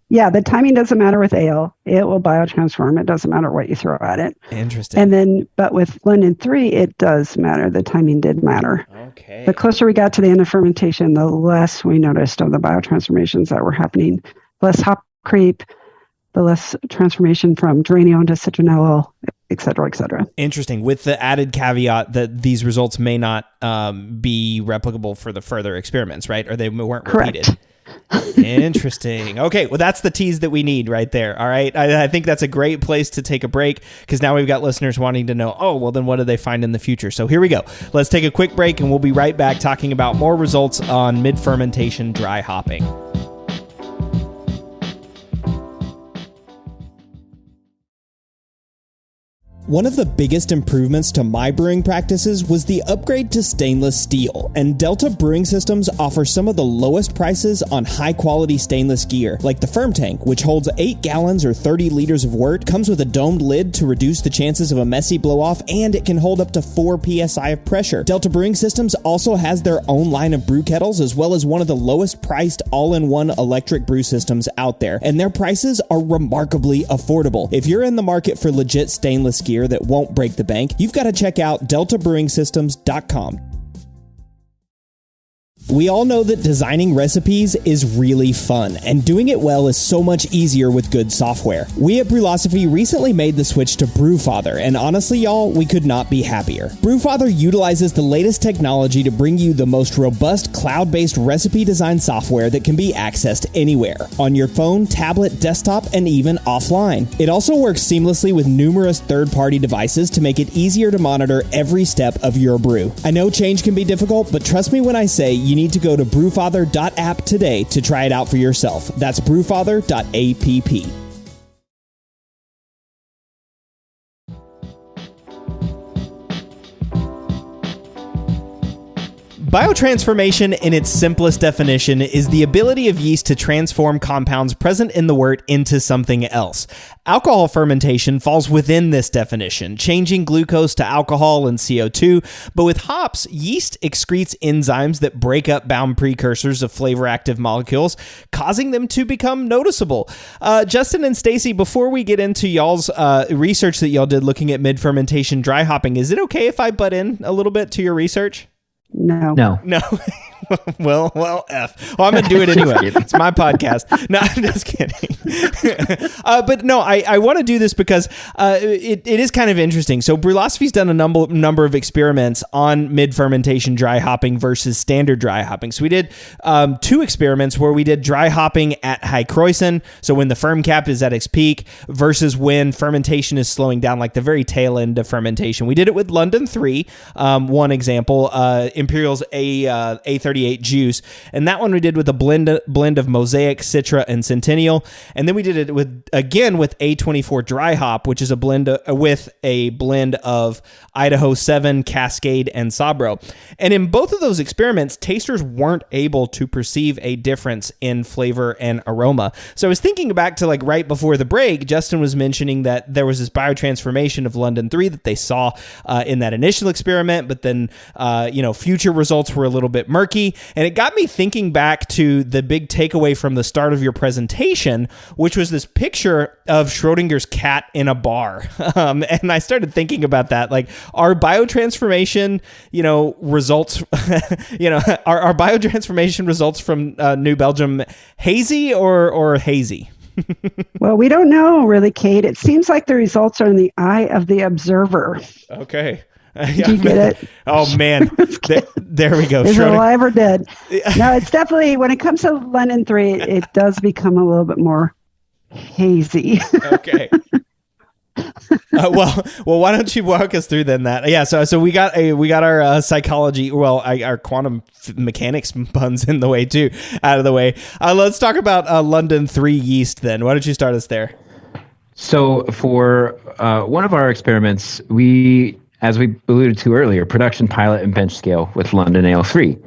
doesn't matter with ale. It will biotransform. It doesn't matter what you throw at it. Interesting. And then, but with London 3, it does matter. The timing did matter. Okay. The closer we got to the end of fermentation, the less we noticed of the biotransformations that were happening. Less hop creep, the less transformation from geraniol into citronellol, et cetera, et cetera. Interesting. With the added caveat that these results may not be replicable for the further experiments, right? Or they weren't repeated. Interesting. Okay, well, that's the tease that we need right there. All right. I think that's a great place to take a break, because now we've got listeners wanting to know, oh, well, then what do they find in the future? So here we go. Let's take a quick break, and we'll be right back talking about more results on mid-fermentation dry hopping. One of the biggest improvements to my brewing practices was the upgrade to stainless steel, and Delta Brewing Systems offers some of the lowest prices on high-quality stainless gear, like the Firm Tank, which holds 8 gallons or 30 liters of wort, comes with a domed lid to reduce the chances of a messy blow-off, and it can hold up to 4 psi of pressure. Delta Brewing Systems also has their own line of brew kettles, as well as one of the lowest-priced all-in-one electric brew systems out there, and their prices are remarkably affordable. If you're in the market for legit stainless gear that won't break the bank, you've got to check out deltabrewingsystems.com. We all know that designing recipes is really fun, and doing it well is so much easier with good software. We at Brewlosophy recently made the switch to Brewfather, and honestly, y'all, we could not be happier. Brewfather utilizes the latest technology to bring you the most robust cloud-based recipe design software that can be accessed anywhere, on your phone, tablet, desktop, and even offline. It also works seamlessly with numerous third-party devices to make it easier to monitor every step of your brew. I know change can be difficult, but trust me when I say you need to go to brewfather.app today to try it out for yourself. That's brewfather.app. Biotransformation, in its simplest definition, is the ability of yeast to transform compounds present in the wort into something else. Alcohol fermentation falls within this definition, changing glucose to alcohol and CO2, but with hops, yeast excretes enzymes that break up bound precursors of flavor-active molecules, causing them to become noticeable. Justin and Stacey, before we get into y'all's research that y'all did looking at mid-fermentation dry hopping, is it okay if I butt in a little bit to your research? No. No. Well, F. Well, I'm going to do it anyway. It's my podcast. No, I'm just kidding. But no, I want to do this because it is kind of interesting. So Brewlosophy's done a number of experiments on mid-fermentation dry hopping versus standard dry hopping. So we did 2 experiments where we did dry hopping at high Kreuzen, so when the firm cap is at its peak, versus when fermentation is slowing down, like the very tail end of fermentation. We did it with London 3, one example, Imperial's A38 juice, and that one we did with a blend of Mosaic, Citra, and Centennial, and then we did it with A24 dry hop, which is a blend with a blend of Idaho 7, Cascade, and Sabro. And in both of those experiments, tasters weren't able to perceive a difference in flavor and aroma. So I was thinking back to like right before the break, Justin was mentioning that there was this biotransformation of London 3 that they saw in that initial experiment, but then future results were a little bit murky. And it got me thinking back to the big takeaway from the start of your presentation, which was this picture of Schrodinger's cat in a bar. And I started thinking about that. Like, are biotransformation, results, are biotransformation results from New Belgium hazy or hazy? Well, we don't know really, Cade. It seems like the results are in the eye of the observer. Okay. Did you get it? Oh, man. There we go. Is it alive or dead? No, it's definitely, when it comes to London 3, it does become a little bit more hazy. Okay. Well, why don't you walk us through then that? Yeah, so we got our psychology, our quantum mechanics puns in the way too, out of the way. Let's talk about London 3 yeast then. Why don't you start us there? So for one of our experiments, we, as we alluded to earlier, production pilot and bench scale with London Ale 3.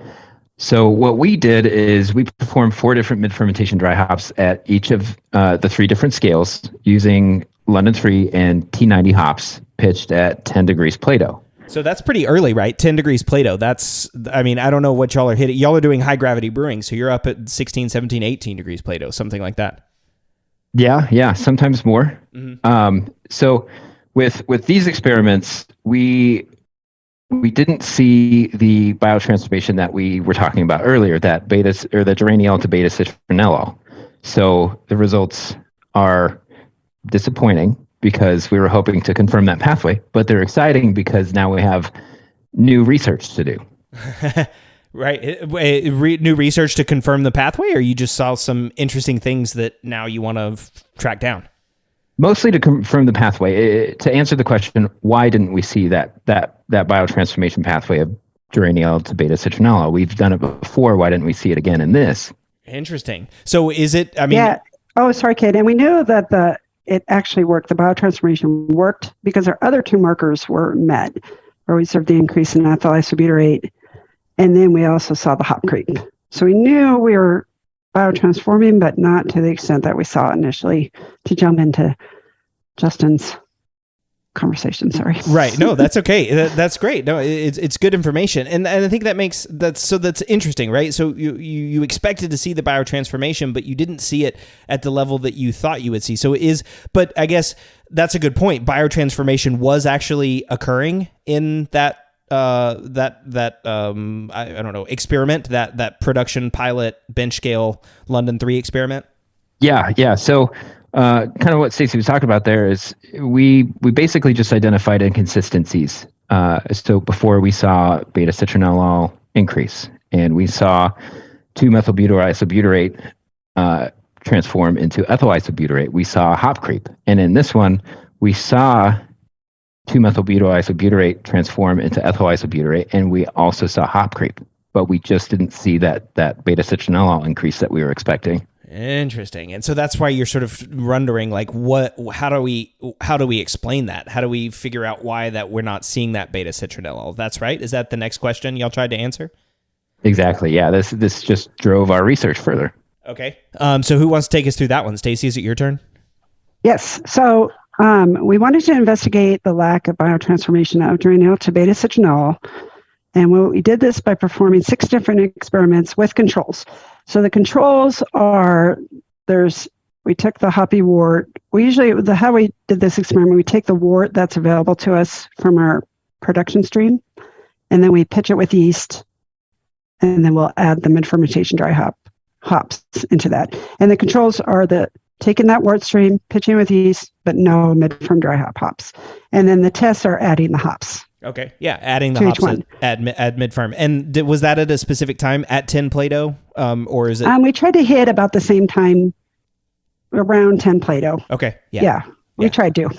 So what we did is we performed 4 different mid-fermentation dry hops at each of the 3 different scales using London 3 and T90 hops pitched at 10 degrees Plato. So that's pretty early, right? 10 degrees Plato. I don't know what y'all are hitting. Y'all are doing high gravity brewing, so you're up at 16, 17, 18 degrees Plato, something like that. Yeah, sometimes more. Mm-hmm. So with these experiments, we didn't see the biotransformation that we were talking about earlier, that the geraniol to beta citronellol. So the results are disappointing because we were hoping to confirm that pathway, but they're exciting because now we have new research to do. Right. New research to confirm the pathway, or you just saw some interesting things that now you want to track down? Mostly to confirm the pathway. To answer the question, why didn't we see that biotransformation pathway of geraniol to beta citronellol? We've done it before. Why didn't we see it again in this? Interesting. So is it, Yeah. Oh, sorry, Cade. And we knew that it actually worked. The biotransformation worked because our other 2 markers were met, where we observed the increase in ethyl isobutyrate. And then we also saw the hop creep. So we knew we were biotransforming, but not to the extent that we saw initially, to jump into Justin's conversation. Sorry. Right. No, that's okay. That's great. No, it's good information. And I think that's interesting, right? So you expected to see the biotransformation, but you didn't see it at the level that you thought you would see. But I guess that's a good point. Biotransformation was actually occurring in that experiment, that production pilot bench scale London 3 experiment. Yeah. So kind of what Stacey was talking about there is we basically just identified inconsistencies. So before we saw beta citronellol increase, and we saw 2-methylbutyrisobutyrate transform into ethyl isobutyrate. We saw hop creep, and in this one we saw 2-methylbutyrisobutyrate transform into ethyl isobutyrate, and we also saw hop creep, but we just didn't see that beta citronellol increase that we were expecting. Interesting. And so that's why you're sort of wondering, like, how do we explain that? How do we figure out why that we're not seeing that beta citronellol? That's right. Is that the next question y'all tried to answer? Exactly. Yeah. This just drove our research further. Okay. So who wants to take us through that one? Stacey, is it your turn? Yes. So we wanted to investigate the lack of biotransformation of geraniol to beta citronellol. And we did this by performing 6 different experiments with controls. So the controls are, we took the hoppy wort. How we did this experiment, we take the wort that's available to us from our production stream, and then we pitch it with yeast. and then we'll add the mid-fermentation dry hops into that. And the controls are taking that wort stream, pitching with yeast, but no mid-ferm dry hops. And then the tests are adding the hops. Okay. Yeah. Adding the hops at mid-ferm. And was that at a specific time at 10 Plato? Or is it? We tried to hit about the same time, around 10 Plato. Okay. Yeah. We tried to.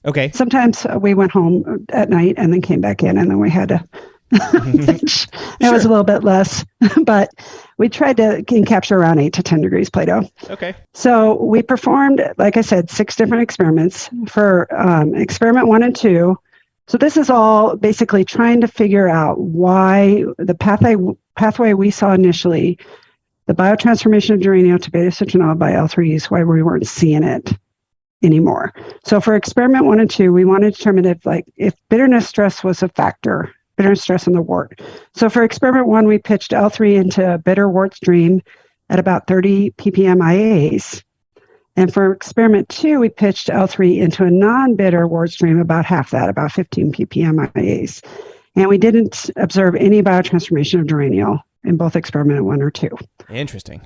Okay. Sometimes we went home at night and then came back in, and then we had to. It was a little bit less, but we tried to capture around 8 to 10 degrees Plato. Okay. So we performed, like I said, 6 different experiments for experiment 1 and 2. So this is all basically trying to figure out why the pathway we saw initially, the biotransformation of geraniol to beta-citronella by L3s, why we weren't seeing it anymore. So for experiment 1 and 2, we wanted to determine if bitterness stress was a factor, bitterness stress in the wort. So for experiment 1, we pitched L3 into a bitter wort stream at about 30 ppm IAs. And for experiment 2, we pitched L3 into a non-bitter wort stream, about half that, about 15 ppm IAs. And we didn't observe any biotransformation of geraniol in both experiment 1 or 2. Interesting.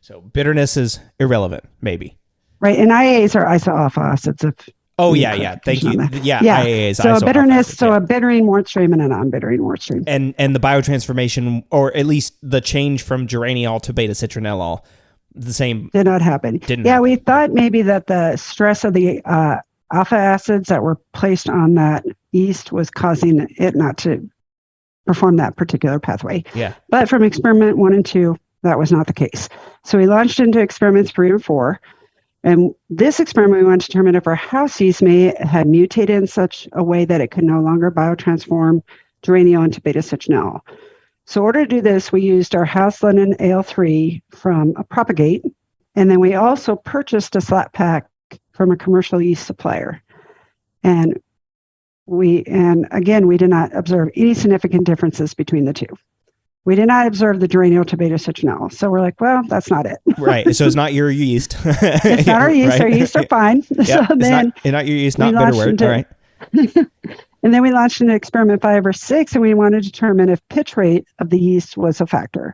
So bitterness is irrelevant, maybe. Right. And IAs are iso-alpha acids. Yeah. Thank you. Yeah. IAAs, so a bitterness, a bittering wort stream and a non-bittering wort stream. And the biotransformation, or at least the change from geraniol to beta-citronellol, the same. Did not happen. We thought maybe that the stress of the alpha acids that were placed on that yeast was causing it not to perform that particular pathway. Yeah. But from experiment 1 and 2, that was not the case. So we launched into experiments 3 and 4. And this experiment, we wanted to determine if our house yeast had mutated in such a way that it could no longer biotransform geraniol into beta-citronellol. So in order to do this, we used our house London AL3 from a Propagate, and then we also purchased a slat pack from a commercial yeast supplier. And again, we did not observe any significant differences between the two. We did not observe the geraniol to beta-citronellol. So we're like, well, that's not it. Right. So it's not your yeast. It's not our yeast. Right? Our yeast are fine. Yeah, so then not your yeast, not bitter wort. All right. And then we launched into experiment 5 or 6, and we wanted to determine if pitch rate of the yeast was a factor.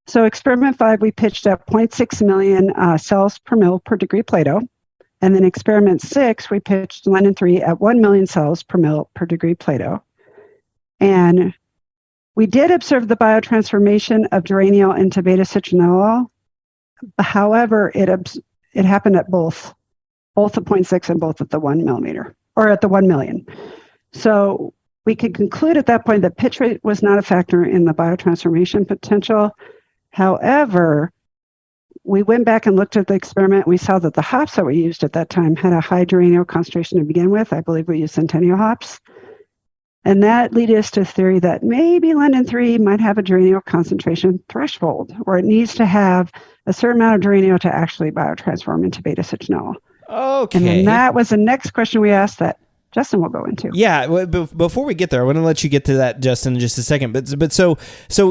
So experiment 5, we pitched at 0.6 million cells per mil per degree Plato. And then experiment 6, we pitched London 3 at 1 million cells per mil per degree Plato. And we did observe the biotransformation of geraniol into beta-citronellol. However, it happened at both the 0.6 and both at the 1 millimeter, or at the 1 million. So we could conclude at that point that pitch rate was not a factor in the biotransformation potential. However, we went back and looked at the experiment. We saw that the hops that we used at that time had a high geraniol concentration to begin with. I believe we used Centennial hops. And that led us to a theory that maybe London 3 might have a geraniol concentration threshold, where it needs to have a certain amount of geraniol to actually biotransform into beta-citronellol. Okay. And then that was the next question we asked that Justin will go into. Yeah, before we get there, I want to let you get to that, Justin, in just a second. But so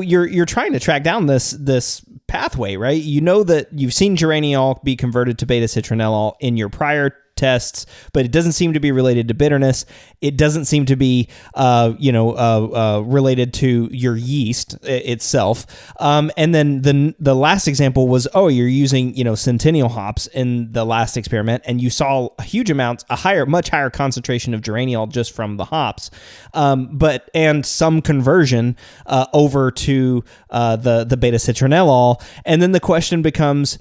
you're trying to track down this pathway, right? You know that you've seen geraniol be converted to beta-citronellol in your prior tests, but it doesn't seem to be related to bitterness. It doesn't seem to be, related to your yeast itself. And then the last example was, you're using, Centennial hops in the last experiment, and you saw huge amounts, much higher concentration of geraniol just from the hops, and some conversion over to the beta-citronellol. And then the question becomes,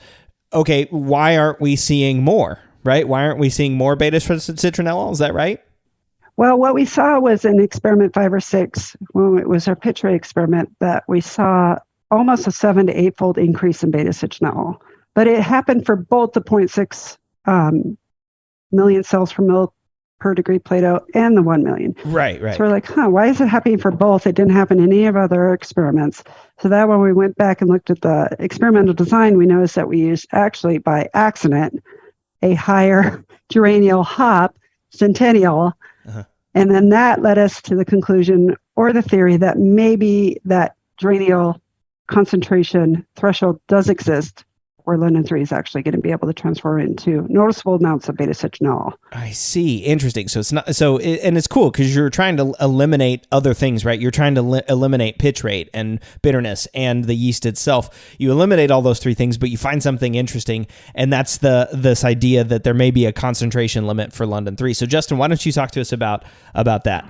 okay, why aren't we seeing more? Right? Why aren't we seeing more beta-citronellol? Is that right? Well, what we saw was in experiment 5 or 6, when it was our pitch rate experiment, that we saw almost a 7 to 8-fold increase in beta-citronellol. But it happened for both the 0.6 million cells per mil per degree Plato and the 1 million. Right. So we're like, why is it happening for both? It didn't happen in any of other experiments. So that when we went back and looked at the experimental design, we noticed that we used actually by accident a higher geraniol hop, Centennial. Uh-huh. And then that led us to the conclusion or the theory that maybe that geraniol concentration threshold does exist where London 3 is actually going to be able to transform into noticeable amounts of beta-citronol. I see. Interesting. So it's not and it's cool because you're trying to eliminate other things, right? You're trying to eliminate pitch rate and bitterness and the yeast itself. You eliminate all those three things, but you find something interesting, and that's this idea that there may be a concentration limit for London 3. So Justin, why don't you talk to us about that?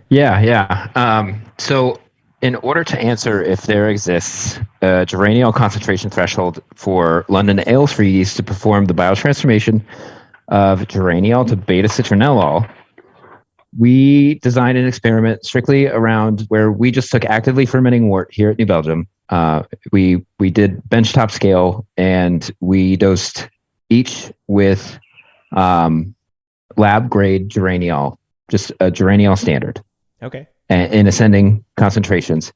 Yeah. So in order to answer if there exists a geraniol concentration threshold for London ale-free yeast to perform the biotransformation of geraniol to beta-citronellol, we designed an experiment strictly around where we just took actively fermenting wort here at New Belgium. We did benchtop scale, and we dosed each with lab-grade geraniol, just a geraniol standard. Okay. In ascending concentrations.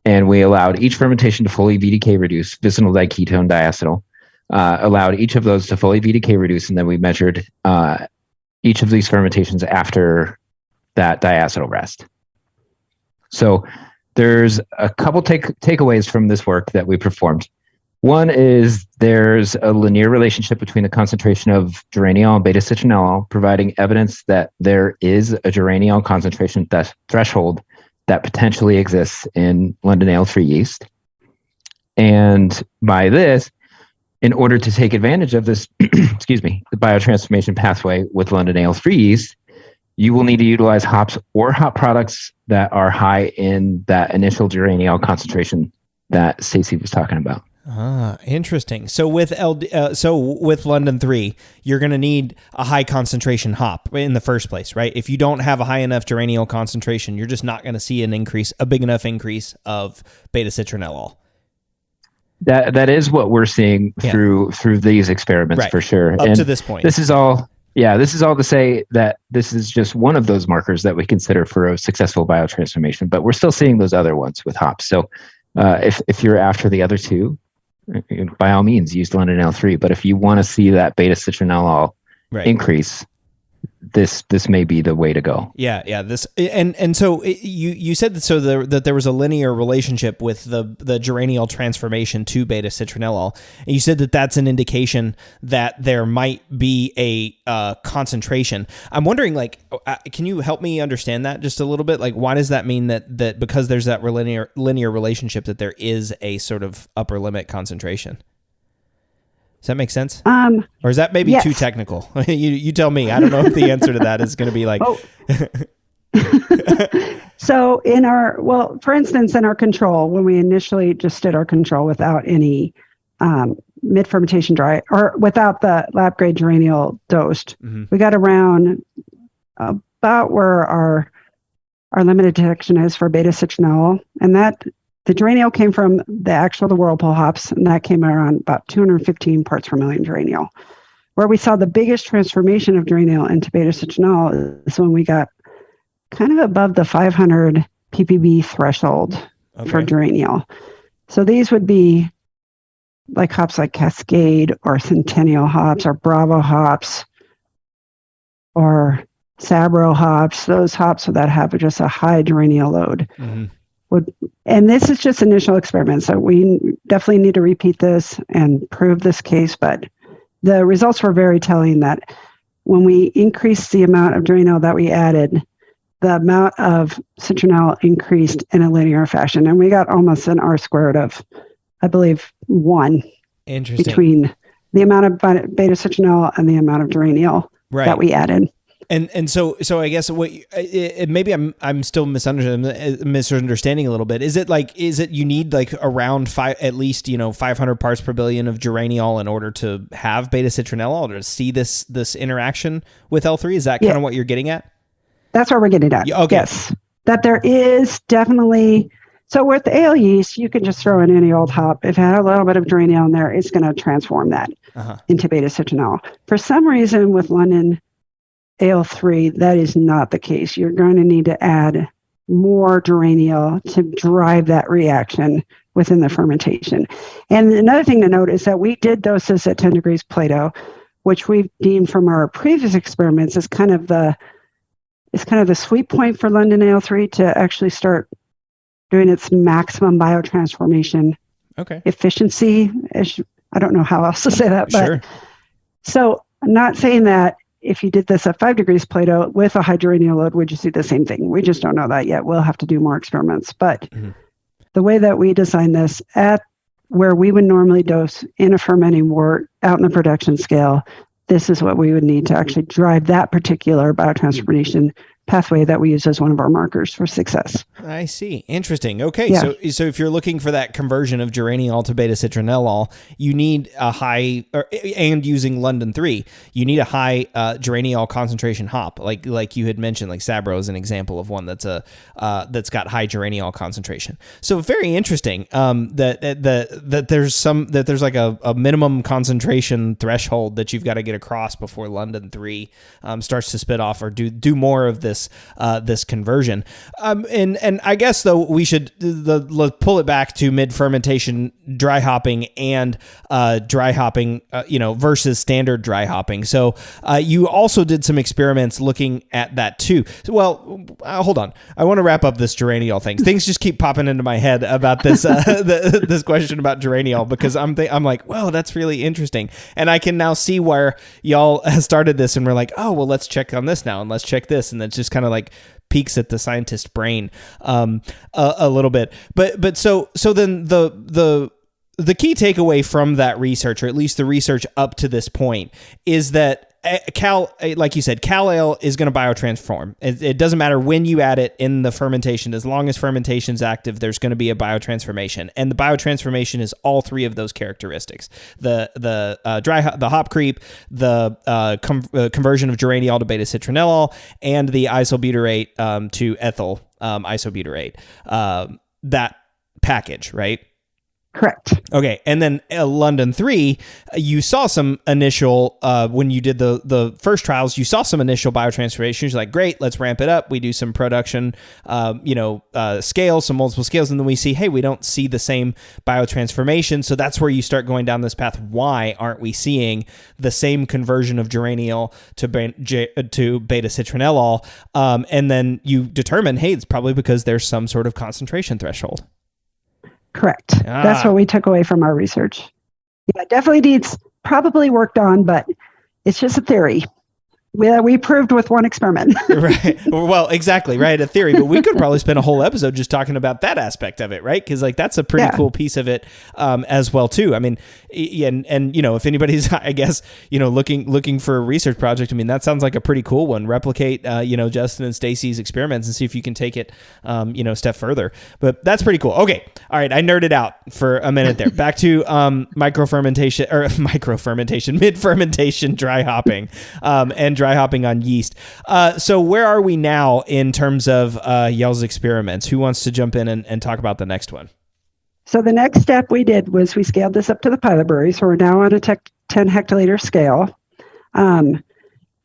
And we allowed each fermentation to fully VDK reduce, vicinal diketone diacetyl, allowed each of those to fully VDK reduce, and then we measured each of these fermentations after that diacetyl rest. So there's a couple takeaways from this work that we performed. One is there's a linear relationship between the concentration of geraniol and beta-citronellol, providing evidence that there is a geraniol concentration threshold that potentially exists in London ale-free yeast. And by this, in order to take advantage of this, the biotransformation pathway with London ale-free yeast, you will need to utilize hops or hop products that are high in that initial geraniol concentration that Stacey was talking about. Interesting. So with London 3, you're going to need a high concentration hop in the first place, right? If you don't have a high enough geraniol concentration, you're just not going to see a big enough increase of beta-citronellol. That is what we're seeing through these experiments, right, for sure. Up to this point. This is all to say that this is just one of those markers that we consider for a successful biotransformation, but we're still seeing those other ones with hops. So if you're after the other two, by all means, use London ale-3. But if you want to see that beta-citronellol increase, this may be the way to go. Yeah. This and so you said that there was a linear relationship with the geraniol transformation to beta-citronellol. And you said that that's an indication that there might be a concentration. I'm wondering, can you help me understand that just a little bit? Like, why does that mean that because there's that linear relationship that there is a sort of upper limit concentration? Does that make sense? Or is that maybe too technical? You tell me. I don't know if the answer to that is going to be like... So for instance, in our control, when we initially just did our control without any mid-fermentation dry, or without the lab-grade geraniol dosed, we got around about where our limited detection is for beta-citronellol, and that... The geraniol came from the whirlpool hops, and that came around about 215 parts per million geraniol. Where we saw the biggest transformation of geraniol into beta-citronol is when we got kind of above the 500 ppb threshold for geraniol. So these would be like hops like Cascade or Centennial hops or Bravo hops or Sabro hops, those hops that have just a high geraniol load. And this is just initial experiments, so we definitely need to repeat this and prove this case, but the results were very telling that when we increased the amount of geraniol that we added, the amount of citronellol increased in a linear fashion, and we got almost an R squared of, I believe, 1 between the amount of beta-citronellol and the amount of geraniol that we added. And so I guess maybe I'm still misunderstanding a little bit. Is it you need like around at least 500 parts per billion of geraniol in order to have beta-citronellol, or to see this interaction with L3? Is that kind of what you're getting at? That's what we're getting at. Okay. Yes, that there is definitely. So with the ale yeast, you can just throw in any old hop. If it had a little bit of geraniol in there, it's going to transform that into beta-citronellol. For some reason, with London Ale-3, that is not the case. You're going to need to add more geraniol to drive that reaction within the fermentation. And another thing to note is that we did dose this at 10 degrees Plato, which we've deemed from our previous experiments as kind of the sweet point for London Ale-3 to actually start doing its maximum biotransformation efficiency, I don't know how else to say that, but Sure. so I'm not saying that if you did this at 5 degrees Plato with a high geraniol load, would you see the same thing? We just don't know that yet. We'll have to do more experiments. But the way that we design this at where we would normally dose in a fermenting wort out in the production scale, this is what we would need to actually drive that particular biotransformation pathway that we use as one of our markers for success. I see. Interesting. Okay. Yeah. So if you're looking for that conversion of geraniol to beta-citronellol, you need a high, and using London 3, you need a high geraniol concentration hop, like you had mentioned, like Sabro is an example of one that's got high geraniol concentration. So very interesting that there's like a minimum concentration threshold that you've got to get across before London 3 starts to spit off or do more of this conversion. And I guess though we should let's pull it back to mid-fermentation dry hopping and dry hopping, versus standard dry hopping. So you also did some experiments looking at that too. Well, hold on. I want to wrap up this geraniol thing. Things just keep popping into my head about this this question about geraniol because I'm like, whoa, that's really interesting. And I can now see where y'all started this and we're like, oh, well, let's check on this now and let's check this. And that's just kind of like peeks at the scientist's brain a little bit. But so then the key takeaway from that research, or at least the research up to this point, is that like you said, Cal Ale is going to biotransform. It doesn't matter when you add it in the fermentation. As long as fermentation's active, there's going to be a biotransformation. And the biotransformation is all three of those characteristics. The hop creep, the conversion of geraniol to beta-citronellol, and the isobutyrate to ethyl isobutyrate. That package, right? Correct. Okay, and then London 3, you saw some initial, when you did the first trials, you saw some initial biotransformations. You're like, great, let's ramp it up. We do some production, scales, some multiple scales, and then we see, hey, we don't see the same biotransformation. So that's where you start going down this path. Why aren't we seeing the same conversion of geraniol to beta-citronellol? And then you determine, hey, it's probably because there's some sort of concentration threshold. Correct. That's what we took away from our research. Yeah, definitely needs probably worked on, but it's just a theory. We proved with one experiment. Right. Well, exactly. Right. A theory, but we could probably spend a whole episode just talking about that aspect of it. Right. Cause like, that's a pretty cool piece of it, as well too. I mean, and if anybody's, I guess, looking for a research project, I mean, that sounds like a pretty cool one. Replicate, Justin and Stacey's experiments and see if you can take it, a step further, but that's pretty cool. Okay. All right. I nerded out for a minute there. Back to, mid-fermentation, dry hopping, and dry hopping on yeast. So where are we now in terms of y'all's experiments? Who wants to jump in and talk about the next one? So the next step we did was we scaled this up to the pilot brewery. So we're now on a 10 hectoliter scale.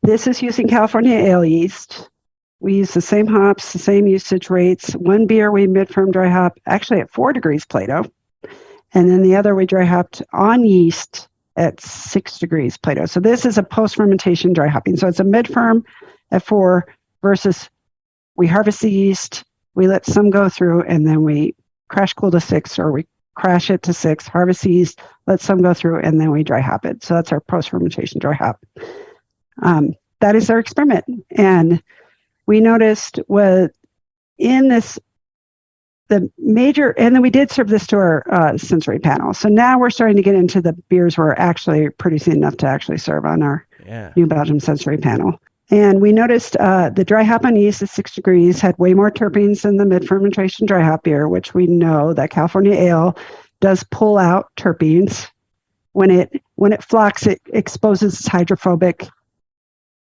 This is using California ale yeast. We use the same hops, the same usage rates. One beer we mid-ferm dry hop actually at 4 degrees Plato. And then the other we dry hopped on yeast at 6 degrees Plato. So this is a post-fermentation dry hopping. So it's a mid-ferm at 4 versus we harvest the yeast, we let some go through, and then we crash cool to 6, or we crash it to 6, harvest the yeast, let some go through, and then we dry hop it. So that's our post-fermentation dry hop. That is our experiment. And we noticed in this, the major, and then we did serve this to our sensory panel. So now we're starting to get into the beers we're actually producing enough to actually serve on our New Belgium sensory panel. And we noticed the dry hop on yeast at 6 degrees had way more terpenes than the mid-fermentation dry hop beer, which we know that California ale does pull out terpenes. When it flocks, it exposes its hydrophobic.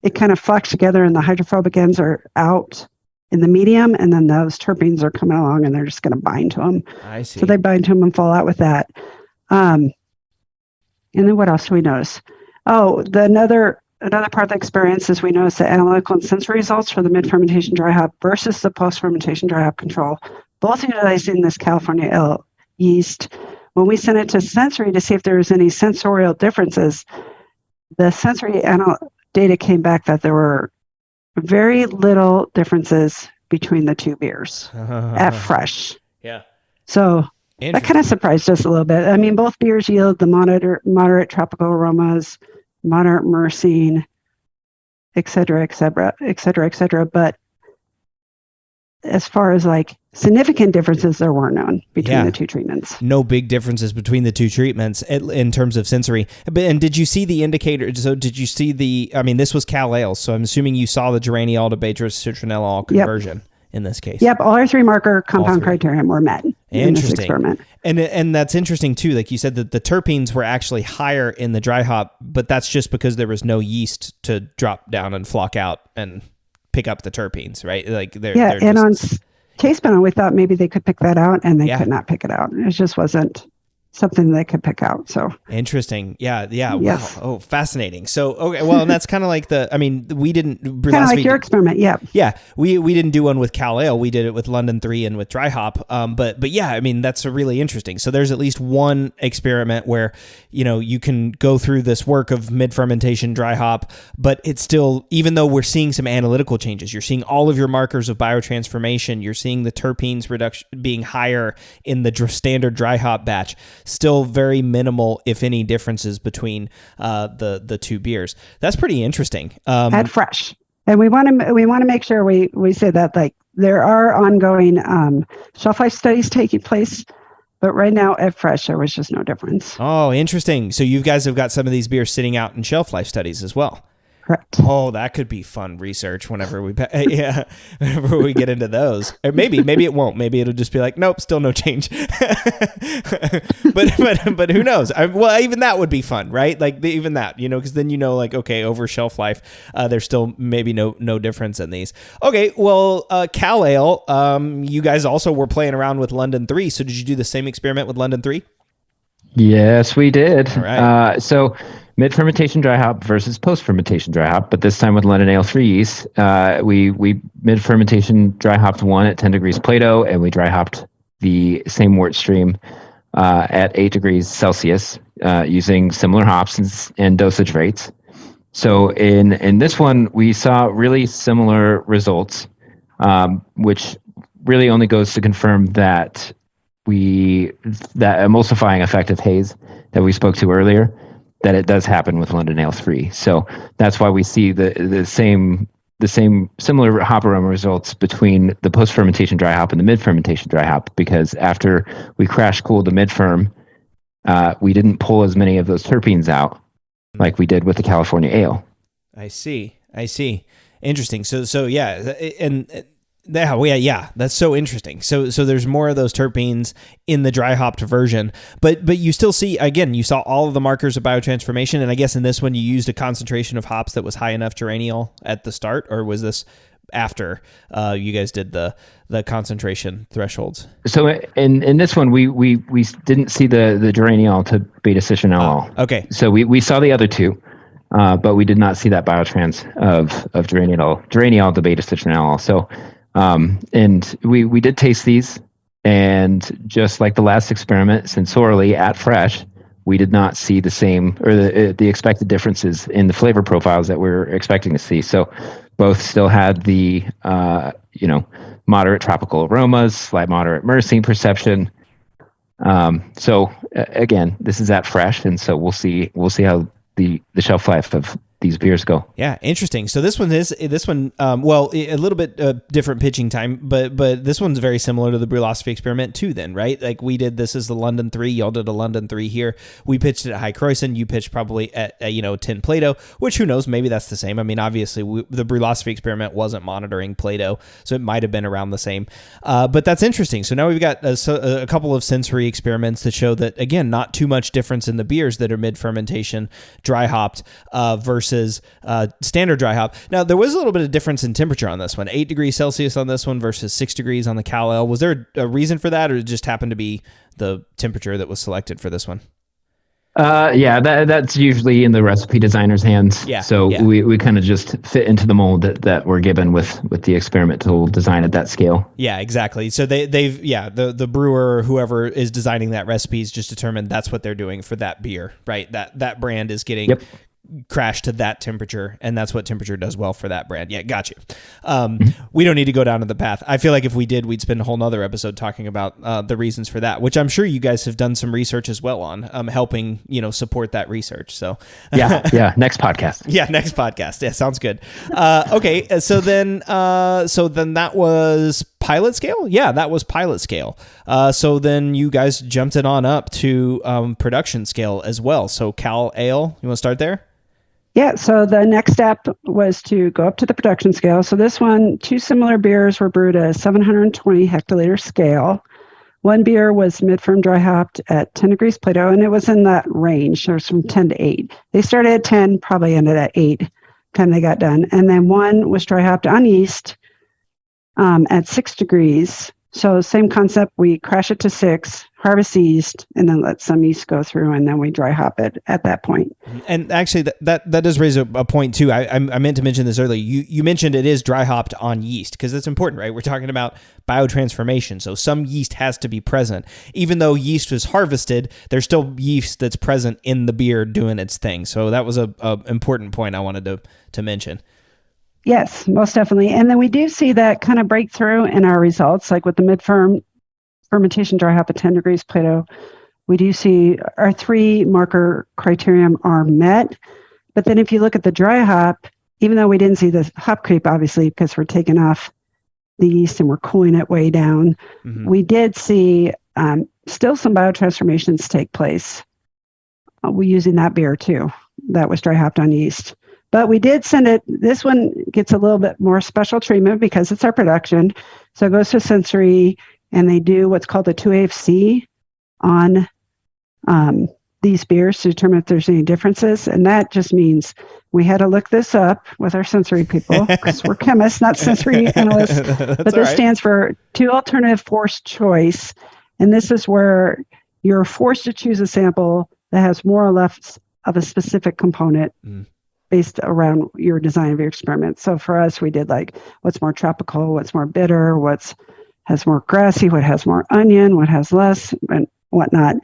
It kind of flocks together and the hydrophobic ends are out in the medium, and then those terpenes are coming along and they're just going to bind to them. I see. So they bind to them and fall out with that. And then what else do we notice? Oh, another part of the experience is we noticed the analytical and sensory results for the mid-fermentation dry hop versus the post-fermentation dry hop control, both utilizing this California ale yeast. When we sent it to sensory to see if there was any sensorial differences, the sensory data came back that there were very little differences between the two beers at fresh. Yeah. So That kind of surprised us a little bit. I mean, both beers yield the moderate tropical aromas, moderate myrcene, et cetera, et cetera, et cetera, et cetera. But as far as like significant differences, there weren't none between the two treatments. No big differences between the two treatments in terms of sensory. And did you see the indicator? So did you see I mean, this was Cal Ale, so I'm assuming you saw the geraniol to beta-citronellol conversion in this case. Yep, all our 3 marker compound criteria were met in this experiment. And that's interesting too. Like you said, that the terpenes were actually higher in the dry hop, but that's just because there was no yeast to drop down and flock out and pick up the terpenes, right? Like they're and on taste panel, we thought maybe they could pick that out, and they could not pick it out. It just wasn't something they could pick out. So interesting. Yeah. Yes. Wow. Oh, fascinating. So, okay. Well, and that's kind of like we didn't, kind of like your experiment. Yeah. Yeah. We didn't do one with Cal Ale. We did it with London 3 and with dry hop. But yeah, I mean, that's really interesting. So there's at least one experiment where, you can go through this work of mid-fermentation dry hop, but it's still, even though we're seeing some analytical changes, you're seeing all of your markers of biotransformation, you're seeing the terpenes reduction being higher in the standard dry hop batch, still very minimal, if any, differences between the two beers. That's pretty interesting. At fresh, and we want to make sure we say that like there are ongoing shelf life studies taking place, but right now at fresh there was just no difference. Oh, interesting. So you guys have got some of these beers sitting out in shelf life studies as well. Correct. Oh, that could be fun research whenever whenever we get into those. Or maybe it won't. Maybe it'll just be like, nope, still no change. but who knows? Well, even that would be fun, right? Like even that, because then like, okay, over shelf life, there's still maybe no difference in these. Okay, well, Cal Ale, you guys also were playing around with London 3. So did you do the same experiment with London 3? Yes, we did. All right. So mid-fermentation dry hop versus post-fermentation dry hop, but this time with London Ale 3 yeast. We mid-fermentation dry hopped one at 10 degrees Plato, and we dry hopped the same wort stream at 8 degrees Celsius using similar hops and dosage rates. So in this one, we saw really similar results, which really only goes to confirm that that emulsifying effect of haze that we spoke to earlier, that it does happen with London Ale 3. So that's why we see the same similar hop aroma results between the post-fermentation dry hop and the mid-fermentation dry hop, because after we crash cooled the mid-ferm, we didn't pull as many of those terpenes out like we did with the California Ale. I see. Interesting. So yeah, and that's so interesting. So there's more of those terpenes in the dry hopped version, but you still see, again, you saw all of the markers of biotransformation, and I guess in this one you used a concentration of hops that was high enough geraniol at the start, or was this after you guys did the concentration thresholds? So in this one we didn't see the geraniol to beta-citronellol. Okay. So we saw the other two. But we did not see that biotrans of geraniol to beta-citronellol. So, and we did taste these, and just like the last experiment, sensorially at fresh, we did not see the same or the expected differences in the flavor profiles that we're expecting to see. So, both still had the moderate tropical aromas, slight moderate myrcene perception. So again, this is at fresh, and so we'll see how the shelf life of these beers go. Yeah, interesting. So this one, well, a little bit different pitching time, but this one's very similar to the Brewlosophy experiment too then, right? Like we did, this is the London 3, y'all did a London 3 here. We pitched it at High Croissant, you pitched probably at 10 Plato, which who knows, maybe that's the same. I mean, obviously the Brewlosophy experiment wasn't monitoring Plato, so it might have been around the same. But that's interesting. So now we've got a couple of sensory experiments that show that, again, not too much difference in the beers that are mid-fermentation, dry hopped versus standard dry hop. Now, there was a little bit of difference in temperature on this one. 8 degrees Celsius on this one versus 6 degrees on the Cal Ale. Was there a reason for that, or it just happened to be the temperature that was selected for this one? That's usually in the recipe designer's hands. Yeah. So we kind of just fit into the mold that we're given with the experimental design at that scale. Yeah, exactly. So the brewer or whoever is designing that recipe has just determined that's what they're doing for that beer, right? That brand is getting crash to that temperature, and that's what temperature does well for that brand. Yeah, got you. We don't need to go down to the path. I feel like if we did, we'd spend a whole nother episode talking about the reasons for that, which I'm sure you guys have done some research as well on, helping support that research. So yeah, next podcast. Yeah, next podcast. Yeah, sounds good. Okay, so then that was pilot scale. Yeah, that was pilot scale. So then you guys jumped it on up to production scale as well. So Cal Ale, you want to start there? Yeah, so the next step was to go up to the production scale. So this one, 2 similar beers were brewed at a 720 hectoliter scale. One beer was mid-firm dry hopped at 10 degrees Plato, and it was in that range. So it was from 10 to 8. They started at 10, probably ended at 8, time they got done. And then one was dry hopped on yeast at 6 degrees. So same concept, we crash it to 6, harvest yeast, and then let some yeast go through, and then we dry hop it at that point. And actually, that does raise a point too. I meant to mention this earlier. You mentioned it is dry hopped on yeast, because that's important, right? We're talking about biotransformation, so some yeast has to be present. Even though yeast was harvested, there's still yeast that's present in the beer doing its thing. So that was a important point I wanted to mention. Yes, most definitely. And then we do see that kind of breakthrough in our results, like with the mid-fermentation dry hop at 10 degrees Plato. We do see our 3 marker criterion are met. But then if you look at the dry hop, even though we didn't see the hop creep, obviously, because we're taking off the yeast and we're cooling it way down, we did see still some biotransformations take place. We're using that beer too. That was dry hopped on yeast. But we did send it, this one gets a little bit more special treatment because it's our production. So it goes to sensory, and they do what's called a 2AFC on these beers to determine if there's any differences. And that just means we had to look this up with our sensory people, because we're chemists, not sensory analysts. But this stands for 2 alternative forced choice. And this is where you're forced to choose a sample that has more or less of a specific component based around your design of your experiment. So for us, we did like what's more tropical, what's more bitter, what has more grassy, what has more onion, what has less, and whatnot.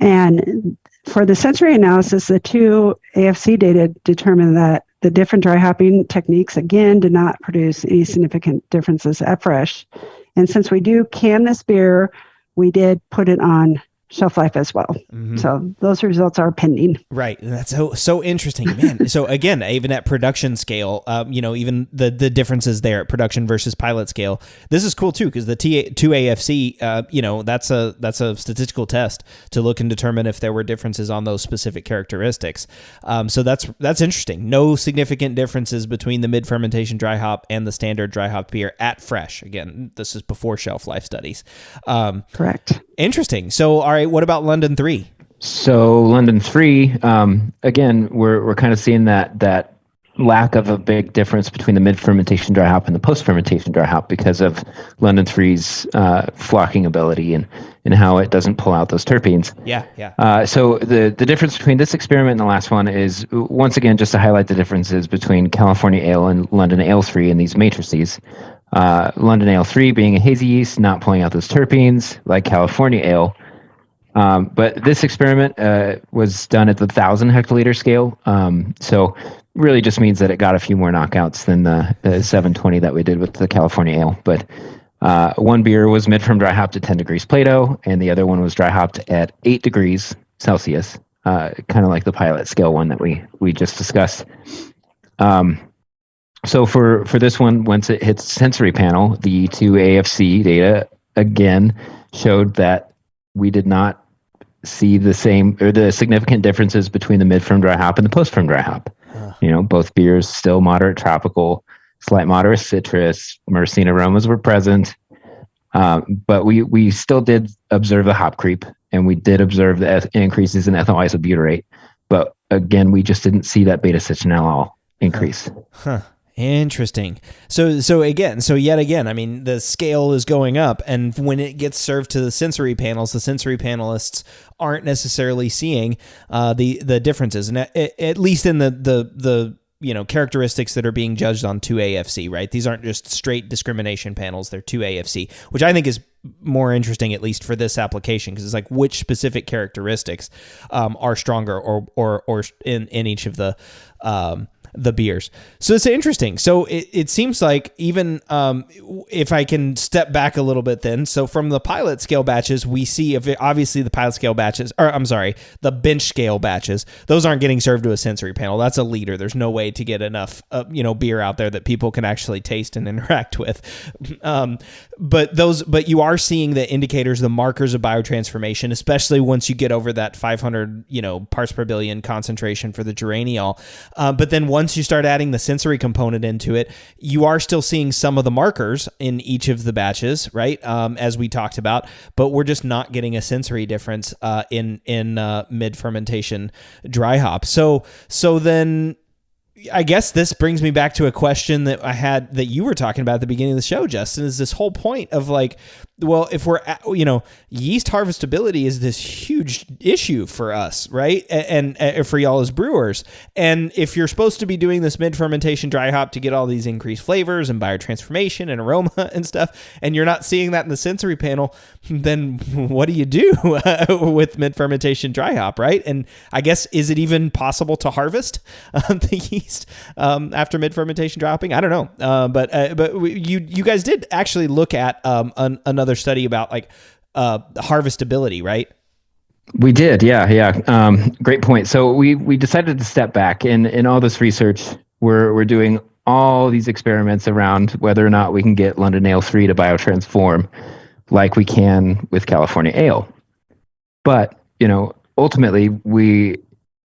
And for the sensory analysis, the 2 AFC data determined that the different dry hopping techniques, again, did not produce any significant differences at fresh. And since we do can this beer, we did put it on shelf life as well. So those results are pending. Right. And that's so interesting, man. So again, even at production scale, even the differences there at production versus pilot scale, this is cool too, because the 2AFC, that's a statistical test to look and determine if there were differences on those specific characteristics. So that's interesting. No significant differences between the mid-fermentation dry hop and the standard dry hop beer at fresh. Again, this is before shelf life studies. Correct. Interesting. So, all right, what about London 3? So London 3, again, we're kind of seeing that lack of a big difference between the mid-fermentation dry hop and the post-fermentation dry hop because of London 3's flocking ability and how it doesn't pull out those terpenes. Yeah. So the difference between this experiment and the last one is, once again, just to highlight the differences between California Ale and London Ale 3 in these matrices. London Ale 3 being a hazy yeast, not pulling out those terpenes like California Ale. But this experiment was done at the 1,000 hectoliter scale. So really just means that it got a few more knockouts than the 720 that we did with the California Ale. But one beer was mid-firm dry hopped at 10 degrees Plato, and the other one was dry hopped at 8 degrees Celsius, kind of like the pilot scale one that we just discussed. So for this one, once it hits sensory panel, the 2 AFC data again showed that we did not see the same or the significant differences between the mid-firm dry hop and the post-firm dry hop. Both beers still moderate tropical, slight moderate citrus, myrcene aromas were present, but we still did observe the hop creep, and we did observe the increases in ethyl isobutyrate. But again, we just didn't see that beta-citronellol increase. Interesting. So yet again, I mean, the scale is going up, and when it gets served to the sensory panels, the sensory panelists aren't necessarily seeing the differences, and at least in the characteristics that are being judged on 2AFC, right? These aren't just straight discrimination panels. They're 2AFC, which I think is more interesting, at least for this application, because it's like which specific characteristics are stronger or in each of the beers. So it's interesting. So it seems like even if I can step back a little bit then, so from the pilot scale batches, we see obviously the pilot scale batches, or I'm sorry, the bench scale batches, those aren't getting served to a sensory panel. That's a liter. There's no way to get enough beer out there that people can actually taste and interact with. But you are seeing the indicators, the markers of biotransformation, especially once you get over that 500 parts per billion concentration for the geraniol. But then once you start adding the sensory component into it, you are still seeing some of the markers in each of the batches, right? As we talked about, but we're just not getting a sensory difference in mid-fermentation dry hop. So then I guess this brings me back to a question that I had that you were talking about at the beginning of the show, Justin, is this whole point of like, well, if we're, yeast harvestability is this huge issue for us, right? And for y'all as brewers. And if you're supposed to be doing this mid-fermentation dry hop to get all these increased flavors and biotransformation and aroma and stuff, and you're not seeing that in the sensory panel, then what do you do with mid-fermentation dry hop, right? And I guess, is it even possible to harvest the yeast after mid-fermentation dry hopping? I don't know. But you guys did actually look at another study about like harvestability, right? We did, yeah. Great point. So we decided to step back, and in all this research, we're doing all these experiments around whether or not we can get London Ale 3 to biotransform like we can with California Ale. But ultimately, we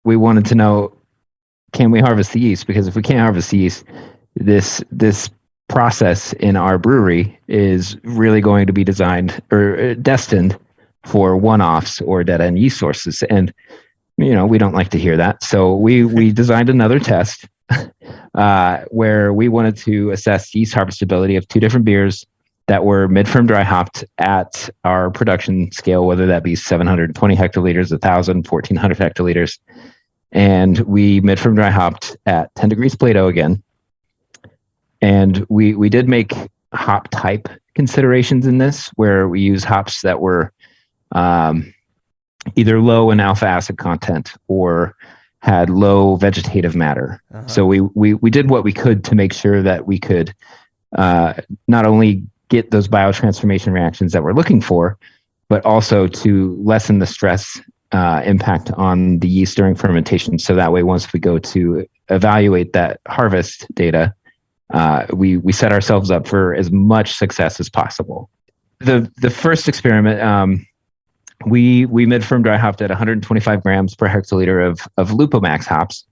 wanted to know, can we harvest the yeast? Because if we can't harvest the yeast, this process in our brewery is really going to be designed or destined for one-offs or dead-end yeast sources. And, we don't like to hear that. So we designed another test where we wanted to assess yeast harvestability of two different beers that were mid-ferm dry hopped at our production scale, whether that be 720 hectoliters, 1,000, 1,400 hectoliters. And we mid-ferm dry hopped at 10 degrees Plato again. And we did make hop type considerations in this, where we use hops that were either low in alpha acid content or had low vegetative matter. Uh-huh. So we did what we could to make sure that we could not only get those biotransformation reactions that we're looking for, but also to lessen the stress impact on the yeast during fermentation. So that way, once we go to evaluate that harvest data, we set ourselves up for as much success as possible. The first experiment, we mid-ferm dry hopped at 125 grams per hectoliter of Lupomax hops.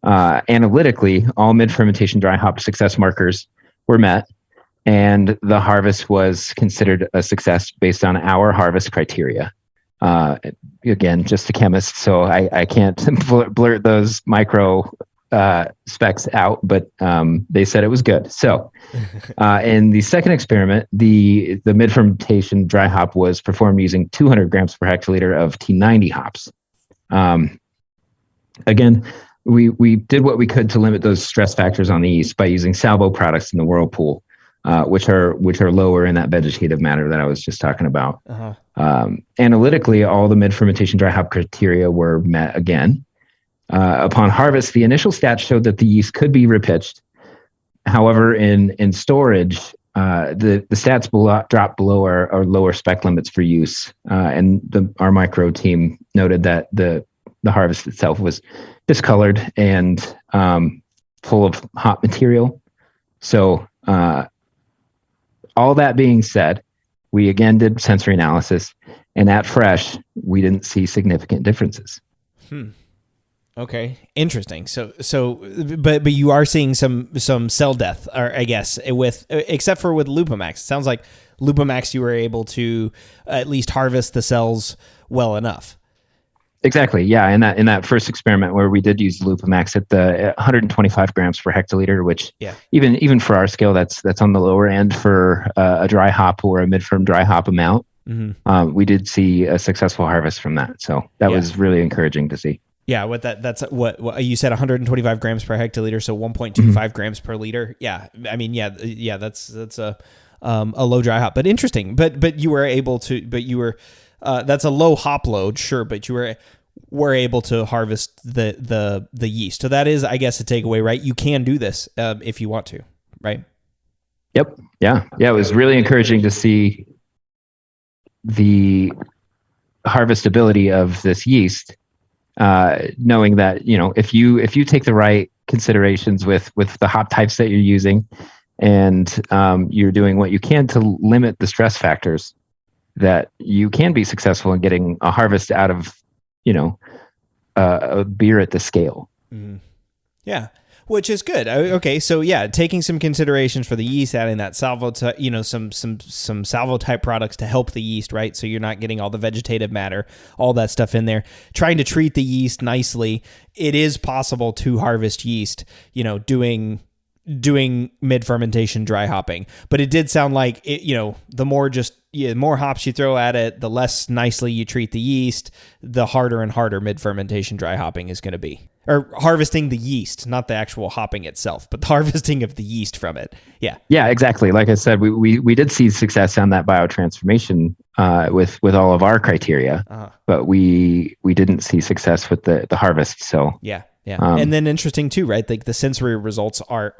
Analytically, all mid-fermentation dry hop success markers were met, and the harvest was considered a success based on our harvest criteria. Again, just a chemist, so I can't blurt those micro specs out, but they said it was good. So in the second experiment, the mid-fermentation dry hop was performed using 200 grams per hectoliter of T90 hops. Again, we did what we could to limit those stress factors on the yeast by using salvo products in the whirlpool, which are lower in that vegetative matter that I was just talking about. Uh-huh. Analytically, all the mid-fermentation dry hop criteria were met again. Upon harvest, the initial stats showed that the yeast could be repitched. However, in storage, the stats dropped below our lower spec limits for use. And our micro team noted that the harvest itself was discolored and full of hop material. So all that being said, we again did sensory analysis, and at fresh, we didn't see significant differences. Okay, interesting. But you are seeing some cell death, or I guess except for with Lupomax. It sounds like Lupomax you were able to at least harvest the cells well enough. Exactly. Yeah. In that first experiment where we did use Lupomax at the 125 grams per hectoliter, which even for our scale, that's on the lower end for a dry hop or a mid-ferm dry hop amount. Mm-hmm. We did see a successful harvest from that. So that was really encouraging to see. Yeah, that's what you said, 125 grams per hectoliter, so 1.25 grams per liter. Yeah, I mean, that's a low dry hop, but interesting. But you were able to, that's a low hop load, sure, but you were able to harvest the yeast. So that is, I guess, a takeaway, right? You can do this if you want to, right? Yep. Yeah. It was really encouraging to see the harvestability of this yeast. Knowing that, if you take the right considerations with the hop types that you're using, and you're doing what you can to limit the stress factors, that you can be successful in getting a harvest out of, a beer at the scale. Mm. Yeah. Which is good. Okay, so yeah, taking some considerations for the yeast, adding that salvo, some salvo type products to help the yeast, right? So you're not getting all the vegetative matter, all that stuff in there. Trying to treat the yeast nicely. It is possible to harvest yeast, doing mid-fermentation dry hopping. But it did sound like the more hops you throw at it, the less nicely you treat the yeast, the harder and harder mid-fermentation dry hopping is going to be. Or harvesting the yeast, not the actual hopping itself, but the harvesting of the yeast from it. Yeah. Yeah, exactly. Like I said, we did see success on that biotransformation with all of our criteria, but we didn't see success with the harvest. So yeah. And then interesting too, right? Like the sensory results are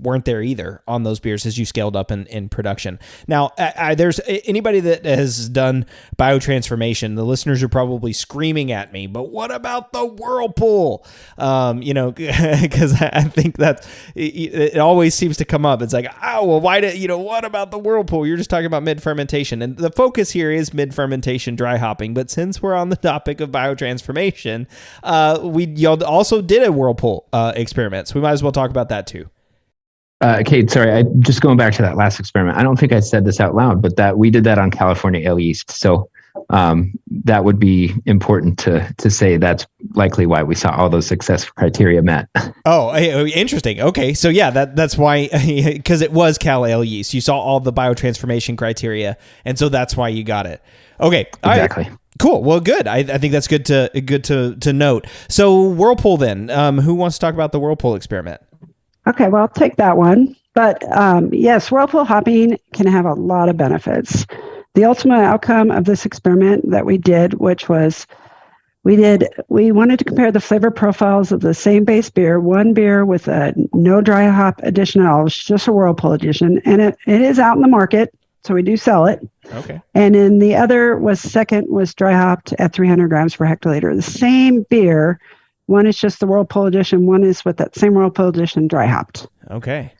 weren't there either on those beers as you scaled up in production. Now, there's anybody that has done biotransformation, the listeners are probably screaming at me, but what about the whirlpool? Because I think that it always seems to come up. It's like, what about the whirlpool? You're just talking about mid-fermentation. And the focus here is mid-fermentation dry hopping. But since we're on the topic of biotransformation, y'all also did a whirlpool experiment, so we might as well talk about that too. Cade, sorry, just going back to that last experiment. I don't think I said this out loud, but that we did that on California ale yeast. So that would be important to say. That's likely why we saw all those success criteria met. Oh, interesting. Okay, so yeah, that's why, because it was Cal ale yeast. You saw all the biotransformation criteria, and so that's why you got it. Okay, exactly. Cool. Well, good. I think that's good to note. So whirlpool then. Who wants to talk about the whirlpool experiment? Okay, well, I'll take that one. But yes, whirlpool hopping can have a lot of benefits. The ultimate outcome of this experiment that we did, which was we wanted to compare the flavor profiles of the same base beer, one beer with a no dry hop addition at all, just a whirlpool addition, and it is out in the market. So we do sell it. Okay. And then the other was dry hopped at 300 grams per hectoliter. The same beer, one is just the whirlpool edition, one is with that same whirlpool edition dry hopped. Okay.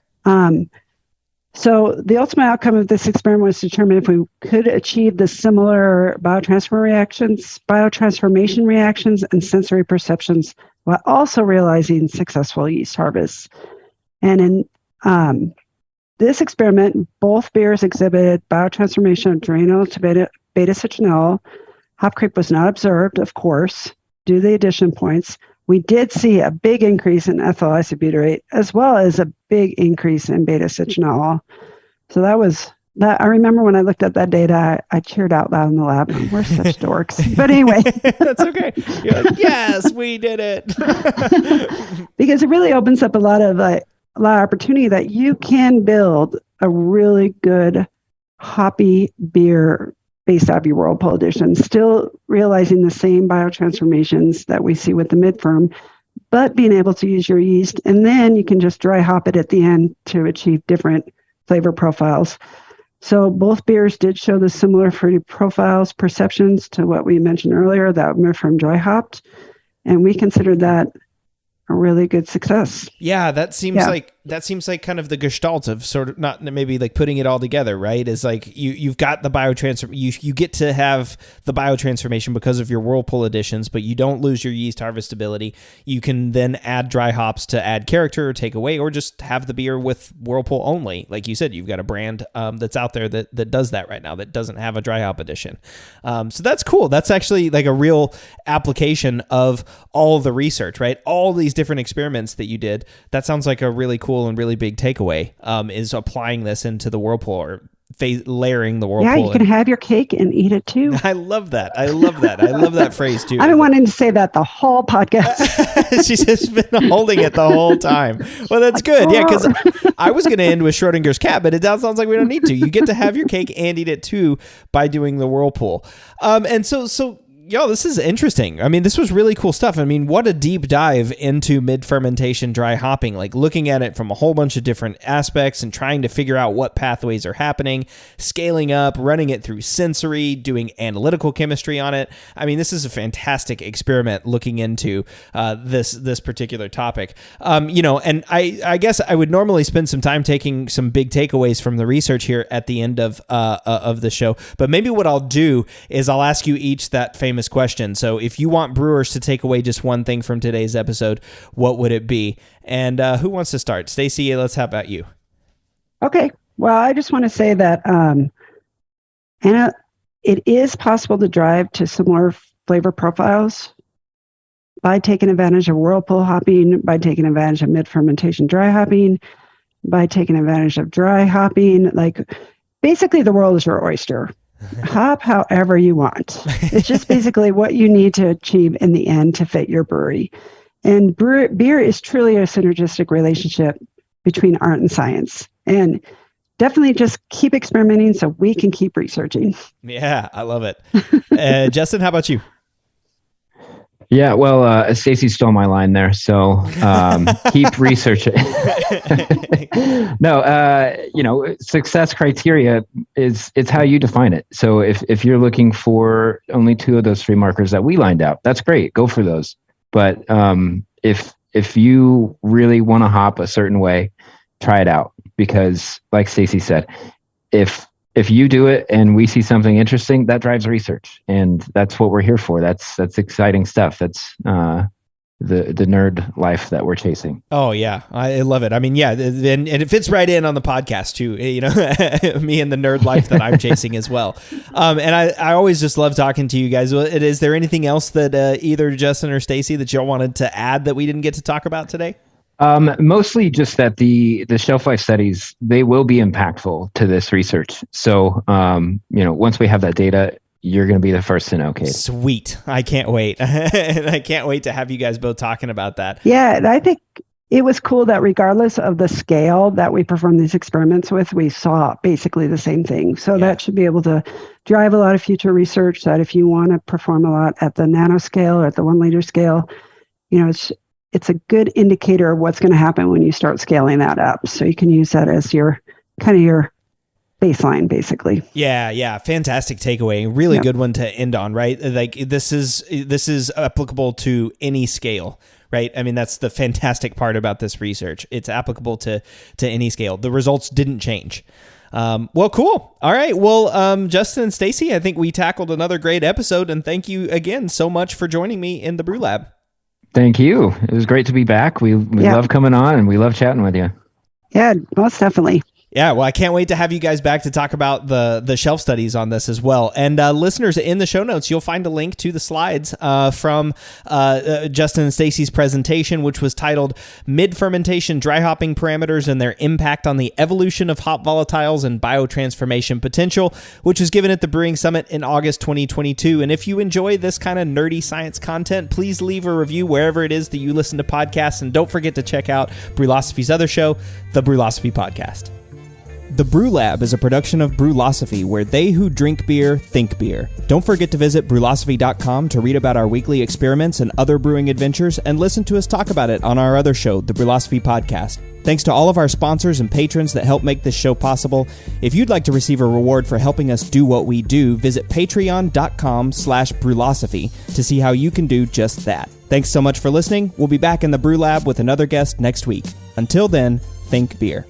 So the ultimate outcome of this experiment was to determine if we could achieve the similar biotransformation reactions and sensory perceptions while also realizing successful yeast harvests. And in this experiment, both beers exhibited biotransformation of Drano to beta-citronella. Hop creep was not observed, of course, due to the addition points. We did see a big increase in ethyl isobutyrate, as well as a big increase in beta-citronella. So that. I remember when I looked at that data, I cheered out loud in the lab. We're such dorks. But anyway. That's okay. You're like, yes, we did it. Because it really opens up a lot of opportunity that you can build a really good hoppy beer based out of your whirlpool edition, still realizing the same biotransformations that we see with the mid-ferm, but being able to use your yeast, and then you can just dry hop it at the end to achieve different flavor profiles. So both beers did show the similar fruity profiles, perceptions to what we mentioned earlier, that mid-ferm dry hopped, and we considered that a really good success. Yeah, that seems like kind of the gestalt of sort of, not maybe like putting it all together, right? Is like you've got the you get to have the biotransformation because of your whirlpool additions, but you don't lose your yeast harvestability. You can then add dry hops to add character or take away, or just have the beer with whirlpool only. Like you said, you've got a brand that's out there that does that right now, that doesn't have a dry hop addition. So that's cool. That's actually like a real application of all the research, right? All these different experiments that you did. That sounds like a really cool and really big takeaway, is applying this into the whirlpool or layering the whirlpool. Yeah, you can have your cake and eat it too. I love that. I love that phrase too. I've been wanting to say that the whole podcast. She's just been holding it the whole time. Well, that's good. Yeah, because I was going to end with Schrodinger's cat, but it sounds like we don't need to. You get to have your cake and eat it too by doing the whirlpool. And so yo, this is interesting. I mean, this was really cool stuff. I mean, what a deep dive into mid-fermentation dry hopping, like looking at it from a whole bunch of different aspects and trying to figure out what pathways are happening, scaling up, running it through sensory, doing analytical chemistry on it. I mean, this is a fantastic experiment looking into this particular topic. And I guess I would normally spend some time taking some big takeaways from the research here at the end of the show, but maybe what I'll do is I'll ask you each that famous question. So if you want brewers to take away just one thing from today's episode, what would it be? And who wants to start? Stacey, how about you? Okay. Well, I just want to say that it is possible to drive to similar flavor profiles by taking advantage of whirlpool hopping, by taking advantage of mid-fermentation dry hopping, by taking advantage of dry hopping. Like, basically, the world is your oyster. Hop however you want. It's just basically what you need to achieve in the end to fit your brewery. And beer is truly a synergistic relationship between art and science. And definitely just keep experimenting so we can keep researching. Yeah, I love it. Justin, how about you? Yeah, well, Stacey stole my line there, so keep researching. No, success criteria it's how you define it. So if you're looking for only 2 of those 3 markers that we lined out, that's great. Go for those. But if you really want to hop a certain way, try it out, because like Stacey said, if you do it and we see something interesting, that drives research, and that's what we're here for. That's exciting stuff. That's the nerd life that we're chasing. Oh yeah, I love it. I mean, yeah, and it fits right in on the podcast too. You know, me and the nerd life that I'm chasing as well. And I always just love talking to you guys. Is there anything else that either Justin or Stacey that y'all wanted to add that we didn't get to talk about today? Mostly just that the shelf life studies, they will be impactful to this research. So, once we have that data, you're going to be the first to know, Cade. Sweet. I can't wait. And I can't wait to have you guys both talking about that. Yeah. And I think it was cool that regardless of the scale that we performed these experiments with, we saw basically the same thing. So that should be able to drive a lot of future research, that if you want to perform a lot at the nanoscale or at the 1 liter scale, it's a good indicator of what's going to happen when you start scaling that up. So you can use that as your baseline, basically. Yeah. Fantastic takeaway. Really good one to end on, right? Like this is applicable to any scale, right? I mean, that's the fantastic part about this research. It's applicable to any scale. The results didn't change. Well, cool. All right. Well, Justin and Stacey, I think we tackled another great episode, and thank you again so much for joining me in the Brew Lab. Thank you. It was great to be back. We love coming on, and we love chatting with you. Yeah, most definitely. Yeah, well, I can't wait to have you guys back to talk about the shelf studies on this as well. And listeners, in the show notes, you'll find a link to the slides from Justin and Stacey's presentation, which was titled Mid-Fermentation Dry Hopping Parameters and Their Impact on the Evolution of Hop Volatiles and Biotransformation Potential, which was given at the Brewing Summit in August 2022. And if you enjoy this kind of nerdy science content, please leave a review wherever it is that you listen to podcasts. And don't forget to check out Brewlosophy's other show, the Brewlosophy Podcast. The Brew Lab is a production of Brewlosophy, where they who drink beer think beer. Don't forget to visit brewlosophy.com to read about our weekly experiments and other brewing adventures, and listen to us talk about it on our other show, the Brewlosophy Podcast. Thanks to all of our sponsors and patrons that help make this show possible. If you'd like to receive a reward for helping us do what we do, visit patreon.com/brewlosophy to see how you can do just that. Thanks so much for listening. We'll be back in the Brew Lab with another guest next week. Until then, think beer.